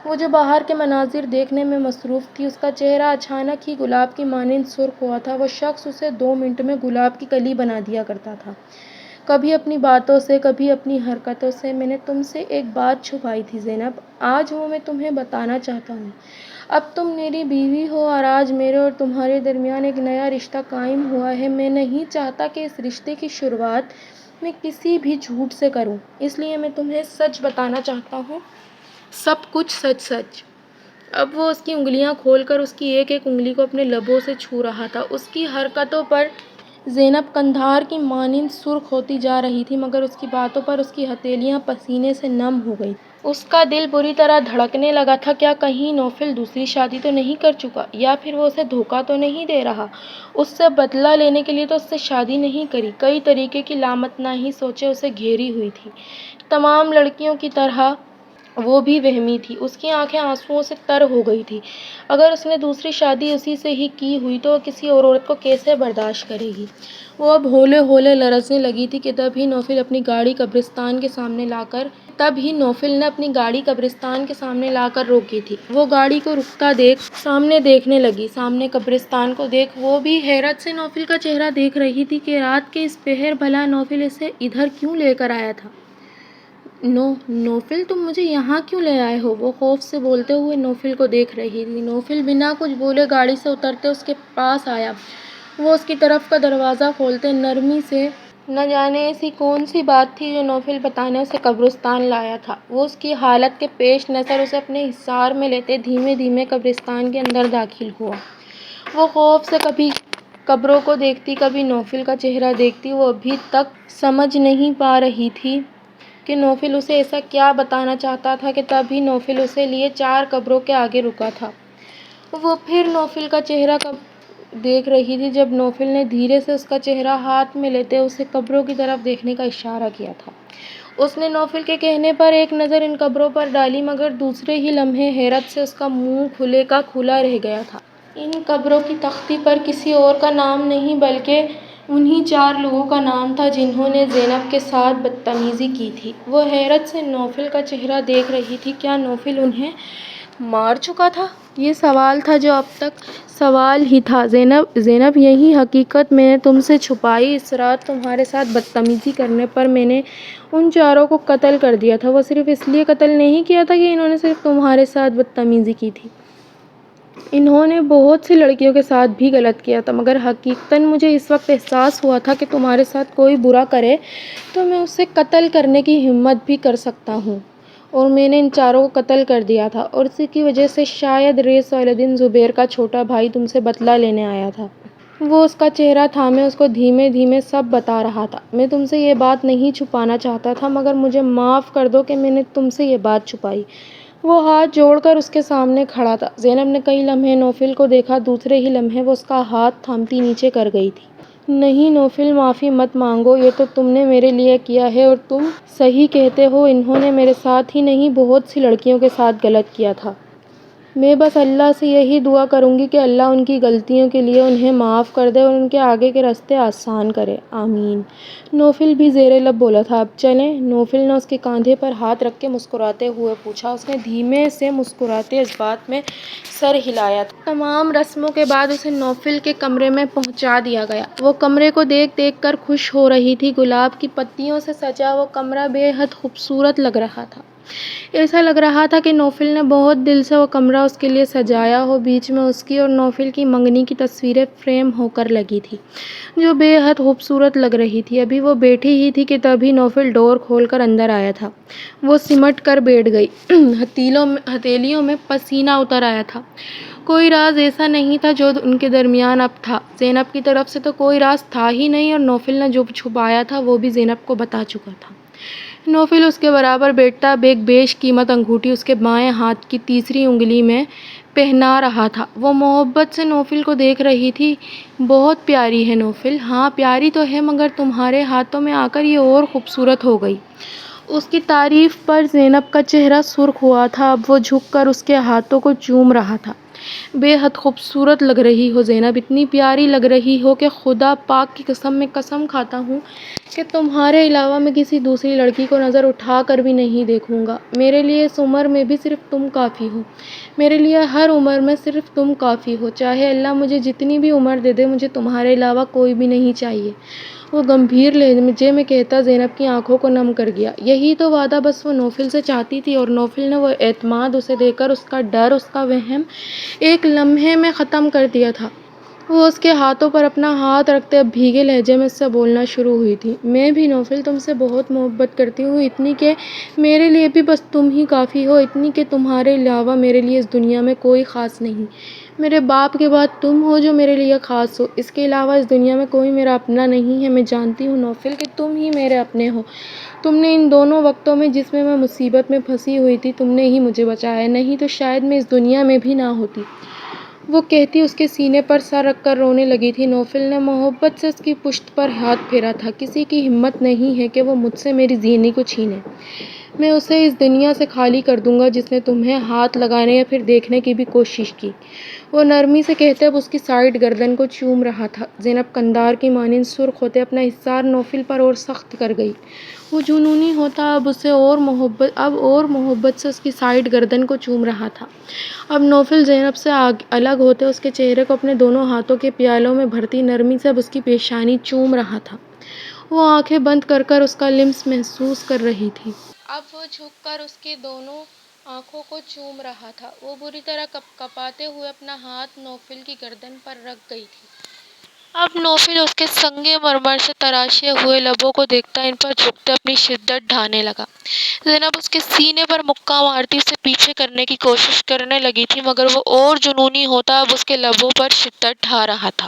وہ جو باہر کے مناظر دیکھنے میں مصروف تھی، اس کا چہرہ اچانک ہی گلاب کی مانند سرخ ہوا تھا۔ وہ شخص اسے 2 منٹ میں گلاب کی کلی بنا دیا کرتا تھا، کبھی اپنی باتوں سے، کبھی اپنی حرکتوں سے۔ میں نے تم سے ایک بات چھپائی تھی زینب، آج وہ میں تمہیں بتانا چاہتا ہوں۔ اب تم میری بیوی ہو اور آج میرے اور تمہارے درمیان ایک نیا رشتہ قائم ہوا ہے۔ میں نہیں چاہتا کہ اس رشتے کی شروعات میں کسی بھی جھوٹ سے کروں، اس لیے میں تمہیں سچ بتانا چاہتا ہوں، سب کچھ سچ سچ۔ اب وہ اس کی انگلیاں کھول کر اس کی ایک ایک انگلی کو اپنے لبوں سے چھو رہا تھا۔ اس کی حرکتوں پر زینب قندھار کی مانند سرخ ہوتی جا رہی تھی، مگر اس کی باتوں پر اس کی ہتھیلیاں پسینے سے نم ہو گئی۔ اس کا دل بری طرح دھڑکنے لگا تھا۔ کیا کہیں نوفل دوسری شادی تو نہیں کر چکا، یا پھر وہ اسے دھوکہ تو نہیں دے رہا؟ اس سے بدلہ لینے کے لیے تو اس سے شادی نہیں کری۔ کئی طریقے کی لامتناہی سوچیں اسے گھیری ہوئی تھیں۔ تمام لڑکیوں کی طرح وہ بھی وہمی تھی۔ اس کی آنکھیں آنسوؤں سے تر ہو گئی تھیں۔ اگر اس نے دوسری شادی اسی سے ہی کی ہوئی تو وہ کسی اور عورت کو کیسے برداشت کرے گی؟ وہ اب ہولے ہولے لرزنے لگی تھی کہ تب ہی نوفل نے اپنی گاڑی قبرستان کے سامنے لا کر روکی تھی۔ وہ گاڑی کو رکتا دیکھ سامنے دیکھنے لگی۔ سامنے قبرستان کو دیکھ وہ بھی حیرت سے نوفل کا چہرہ دیکھ رہی تھی کہ رات کے اس پہر بھلا نوفل اسے ادھر کیوں لے کر آیا تھا۔ نوفل، تم مجھے یہاں کیوں لے آئے ہو؟ وہ خوف سے بولتے ہوئے نوفل کو دیکھ رہی تھی۔ نوفل بنا کچھ بولے گاڑی سے اترتے اس کے پاس آیا۔ وہ اس کی طرف کا دروازہ کھولتے نرمی سے، نہ جانے ایسی کون سی بات تھی جو نوفل بتانے اسے قبرستان لایا تھا۔ وہ اس کی حالت کے پیش نظر اسے اپنے حصار میں لیتے دھیمے دھیمے قبرستان کے اندر داخل ہوا۔ وہ خوف سے کبھی قبروں کو دیکھتی، کبھی نوفل کا چہرہ دیکھتی۔ وہ ابھی تک سمجھ نہیں پا رہی تھی کہ نوفل اسے ایسا کیا بتانا چاہتا تھا کہ تبھی نوفل اسے لیے 4 قبروں کے آگے رکا تھا۔ وہ پھر نوفل کا چہرہ دیکھ رہی تھی جب نوفل نے دھیرے سے اس کا چہرہ ہاتھ میں لیتے اسے قبروں کی طرف دیکھنے کا اشارہ کیا تھا۔ اس نے نوفل کے کہنے پر ایک نظر ان قبروں پر ڈالی، مگر دوسرے ہی لمحے حیرت سے اس کا منہ کھلے کا کھلا رہ گیا تھا۔ ان قبروں کی تختی پر کسی اور کا نام نہیں بلکہ انہی 4 لوگوں کا نام تھا جنہوں نے زینب کے ساتھ بدتمیزی کی تھی۔ وہ حیرت سے نوفل کا چہرہ دیکھ رہی تھی۔ کیا نوفل انہیں مار چکا تھا؟ یہ سوال تھا جو اب تک سوال ہی تھا۔ زینب، یہی حقیقت میں نے تم سے چھپائی۔ اس رات تمہارے ساتھ بدتمیزی کرنے پر میں نے ان 4 کو قتل کر دیا تھا۔ وہ صرف اس لیے قتل نہیں کیا تھا کہ انہوں نے صرف تمہارے ساتھ بدتمیزی کی تھی، انہوں نے بہت سی لڑکیوں کے ساتھ بھی غلط کیا تھا، مگر حقیقتاً مجھے اس وقت احساس ہوا تھا کہ تمہارے ساتھ کوئی برا کرے تو میں اسے قتل کرنے کی ہمت بھی کر سکتا ہوں، اور میں نے ان 4 کو قتل کر دیا تھا، اور اسی کی وجہ سے شاید ریس والے دن زبیر کا چھوٹا بھائی تم سے بدلہ لینے آیا تھا۔ وہ اس کا چہرہ تھامے اس کو دھیمے دھیمے سب بتا رہا تھا۔ میں تم سے یہ بات نہیں چھپانا چاہتا تھا، مگر مجھے معاف کر دو کہ میں نے تم سے یہ بات چھپائی۔ وہ ہاتھ جوڑ کر اس کے سامنے کھڑا تھا۔ زینب نے کئی لمحے نوفل کو دیکھا، دوسرے ہی لمحے وہ اس کا ہاتھ تھامتی نیچے کر گئی تھی۔ نہیں نوفل، معافی مت مانگو، یہ تو تم نے میرے لیے کیا ہے، اور تم صحیح کہتے ہو، انہوں نے میرے ساتھ ہی نہیں بہت سی لڑکیوں کے ساتھ غلط کیا تھا۔ میں بس اللہ سے یہی دعا کروں گی کہ اللہ ان کی غلطیوں کے لیے انہیں معاف کر دے اور ان کے آگے کے راستے آسان کرے، آمین۔ نوفل بھی زیر لب بولا تھا، اب چلیں؟ نوفل نے اس کے کاندھے پر ہاتھ رکھ کے مسکراتے ہوئے پوچھا۔ اس نے دھیمے سے مسکراتے اس بات میں سر ہلایا تھا۔ تمام رسموں کے بعد اسے نوفل کے کمرے میں پہنچا دیا گیا۔ وہ کمرے کو دیکھ دیکھ کر خوش ہو رہی تھی۔ گلاب کی پتیوں سے سجا وہ کمرہ بے حد خوبصورت لگ رہا تھا۔ ایسا لگ رہا تھا کہ نوفل نے بہت دل سے وہ کمرہ اس کے لیے سجایا ہو۔ بیچ میں اس کی اور نوفل کی منگنی کی تصویریں فریم ہو کر لگی تھیں، جو بے حد خوبصورت لگ رہی تھی۔ ابھی وہ بیٹھی ہی تھی کہ تبھی نوفل ڈور کھول کر اندر آیا تھا۔ وہ سمٹ کر بیٹھ گئی، ہتھیلیوں میں پسینہ اتر آیا تھا۔ کوئی راز ایسا نہیں تھا جو ان کے درمیان اب تھا۔ زینب کی طرف سے تو کوئی راز تھا ہی نہیں، اور نوفل نے جو چھپایا تھا وہ بھی زینب کو بتا چکا تھا۔ نوفل اس کے برابر بیٹھتا اب ایک بیش قیمت انگوٹھی اس کے بائیں ہاتھ کی تیسری انگلی میں پہنا رہا تھا۔ وہ محبت سے نوفل کو دیکھ رہی تھی۔ بہت پیاری ہے نوفل۔ ہاں پیاری تو ہے، مگر تمہارے ہاتھوں میں آ کر یہ اور خوبصورت ہو گئی۔ اس کی تعریف پر زینب کا چہرہ سرخ ہوا تھا۔ اب وہ جھک کر اس کے ہاتھوں کو چوم رہا تھا۔ بے حد خوبصورت لگ رہی ہو زینب، اتنی پیاری لگ رہی ہو کہ خدا پاک کی قسم میں قسم کھاتا ہوں کہ تمہارے علاوہ میں کسی دوسری لڑکی کو نظر اٹھا کر بھی نہیں دیکھوں گا۔ میرے لیے اس عمر میں بھی صرف تم کافی ہو، میرے لیے ہر عمر میں صرف تم کافی ہو۔ چاہے اللہ مجھے جتنی بھی عمر دے دے، مجھے تمہارے علاوہ کوئی بھی نہیں چاہیے، وہ گمبھیر لہجے میں کہتا زینب کی آنکھوں کو نم کر گیا۔ یہی تو وعدہ بس وہ نوفل سے چاہتی تھی، اور نوفل نے وہ اعتماد اسے دے کر اس کا ڈر، اس کا وہم ایک لمحے میں ختم کر دیا تھا۔ وہ اس کے ہاتھوں پر اپنا ہاتھ رکھتے اب بھیگے لہجے میں اس سے بولنا شروع ہوئی تھی۔ میں بھی نوفل تم سے بہت محبت کرتی ہوں، اتنی کہ میرے لیے بھی بس تم ہی کافی ہو، اتنی کہ تمہارے علاوہ میرے لیے اس دنیا میں کوئی خاص نہیں۔ میرے باپ کے بعد تم ہو جو میرے لیے خاص ہو، اس کے علاوہ اس دنیا میں کوئی میرا اپنا نہیں ہے۔ میں جانتی ہوں نوفل کہ تم ہی میرے اپنے ہو۔ تم نے ان دونوں وقتوں میں جس میں مصیبت میں پھنسی ہوئی تھی، تم نے ہی مجھے بچایا، نہیں تو شاید میں اس دنیا میں بھی نہ ہوتی۔ وہ کہتی اس کے سینے پر سر رکھ کر رونے لگی تھی۔ نوفل نے محبت سے اس کی پشت پر ہاتھ پھیرا تھا۔ کسی کی ہمت نہیں ہے کہ وہ مجھ سے میری زینی کو چھینے۔ میں اسے اس دنیا سے خالی کر دوں گا جس نے تمہیں ہاتھ لگانے یا پھر دیکھنے کی بھی کوشش کی۔ وہ نرمی سے کہتے اب اس کی سائیڈ گردن کو چوم رہا تھا۔ زینب قندار کی مانند سرخ ہوتے اپنا اصرار نوفل پر اور سخت کر گئی۔ وہ جنونی ہوتا اب اور محبت سے اس کی سائیڈ گردن کو چوم رہا تھا۔ اب نوفل زینب سے الگ ہوتے اس کے چہرے کو اپنے دونوں ہاتھوں کے پیالوں میں بھرتی نرمی سے اب اس کی پیشانی چوم رہا تھا۔ وہ آنکھیں بند کر کر اس کا لمس محسوس کر رہی تھی۔ اب وہ جھک کر اس کی دونوں آنکھوں کو چوم رہا تھا۔ وہ بری طرح کپکپاتے ہوئے اپنا ہاتھ نوفل کی گردن پر رکھ گئی تھی۔ اب نوفل اس کے سنگے مرمر سے تراشے ہوئے لبوں کو دیکھتا ان پر جھکتے اپنی شدت ڈھانے لگا۔ زینب اس کے سینے پر مکہ مارتی اسے پیچھے کرنے کی کوشش کرنے لگی تھی، مگر وہ اور جنونی ہوتا اب اس کے لبوں پر شدت ڈھا رہا تھا۔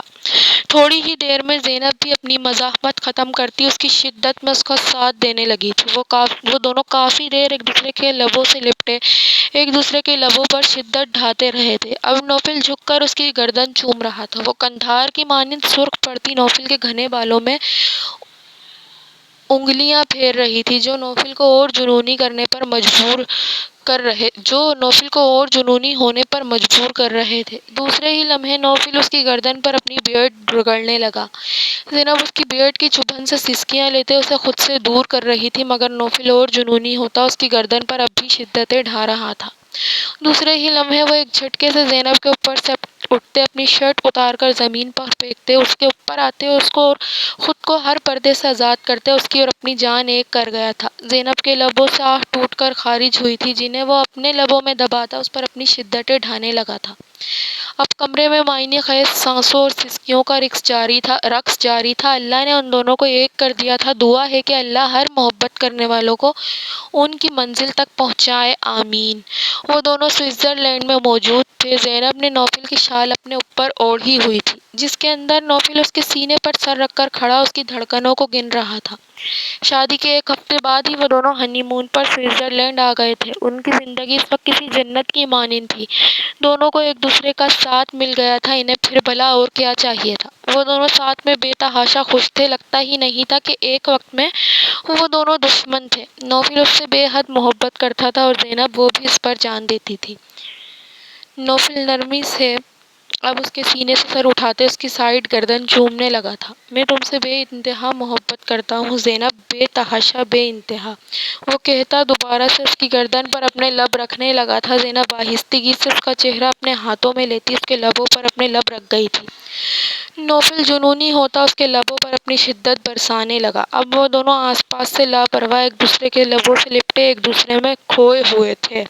تھوڑی ہی دیر میں زینب بھی اپنی مزاحمت ختم کرتی اس کی شدت میں اس کا ساتھ دینے لگی تھی۔ وہ دونوں کافی دیر ایک دوسرے کے لبوں سے لپٹے ایک دوسرے کے لبوں پر شدت ڈھاتے رہے تھے۔ اب نوفل جھک کر اس کی گردن چوم رہا تھا۔ وہ قندھار کی مانند سرخ پڑتی نوفل کے گھنے بالوں میں انگلیاں پھیر رہی تھی، جو نوفل کو اور جنونی ہونے پر مجبور کر رہے تھے۔ دوسرے ہی لمحے نوفل اس کی گردن پر اپنی بیئرڈ رگڑنے لگا۔ زینب اس کی بیئرڈ کی چبھن سے سسکیاں لیتے اسے خود سے دور کر رہی تھی، مگر نوفل اور جنونی ہوتا اس کی گردن پر اب بھی شدتیں ڈھا رہا تھا۔ دوسرے ہی لمحے وہ ایک جھٹکے سے زینب کے اوپر سے اٹھتے اپنی شرٹ اتار کر زمین پر پھینکتے، اس کے اوپر آتے اور اس کو اور خود کو ہر پردے سے آزاد کرتے اس کی اور اپنی جان ایک کر گیا تھا۔ زینب کے لبوں سے آہ ٹوٹ کر خارج ہوئی تھی، جنہیں وہ اپنے لبوں میں دباتا اس پر اپنی شدتیں ڈھانے لگا تھا۔ اب کمرے میں معنی خیز سانسوں اور سسکیوں کا رقص جاری تھا۔ اللہ نے ان دونوں کو ایک کر دیا تھا۔ دعا ہے کہ اللہ ہر محبت کرنے والوں کو ان کی منزل تک پہنچائے، آمین۔ وہ دونوں سوئٹزرلینڈ میں موجود تھے۔ زینب نے نوفل کی شال اپنے اوپر اوڑھی ہوئی تھی، جس کے اندر نوفل اس کے سینے پر سر رکھ کر کھڑا اس کی دھڑکنوں کو گن رہا تھا۔ شادی کے ایک ہفتے بعد ہی وہ دونوں ہنی مون پر سوئٹزرلینڈ آ گئے تھے۔ ان کی زندگی اس وقت کسی جنت کی مانند تھی۔ دونوں کو ایک دوسرے کا ساتھ مل گیا تھا، انہیں پھر بھلا اور کیا چاہیے تھا۔ وہ دونوں ساتھ میں بے تحاشا خوش تھے۔ لگتا ہی نہیں تھا کہ ایک وقت میں وہ دونوں دشمن تھے۔ نوفل اس سے بے حد محبت کرتا تھا اور زینب وہ بھی اس پر جان دیتی تھی۔ نوفل نرمی سے اب اس کے سینے سے سر اٹھاتے اس کی سائیڈ گردن چومنے لگا تھا۔ میں تم سے بے انتہا محبت کرتا ہوں زینب، بے تحاشا، بے انتہا، وہ کہتا دوبارہ سے اس کی گردن پر اپنے لب رکھنے لگا تھا۔ زینب آہستگی سے اس کا چہرہ اپنے ہاتھوں میں لیتی اس کے لبوں پر اپنے لب رکھ گئی تھی۔ نوفل جنونی ہوتا اس کے لبوں پر اپنی شدت برسانے لگا۔ اب وہ دونوں آس پاس سے لاپرواہ ایک دوسرے کے لبوں سے لپٹے ایک دوسرے میں کھوئے ہوئے تھے۔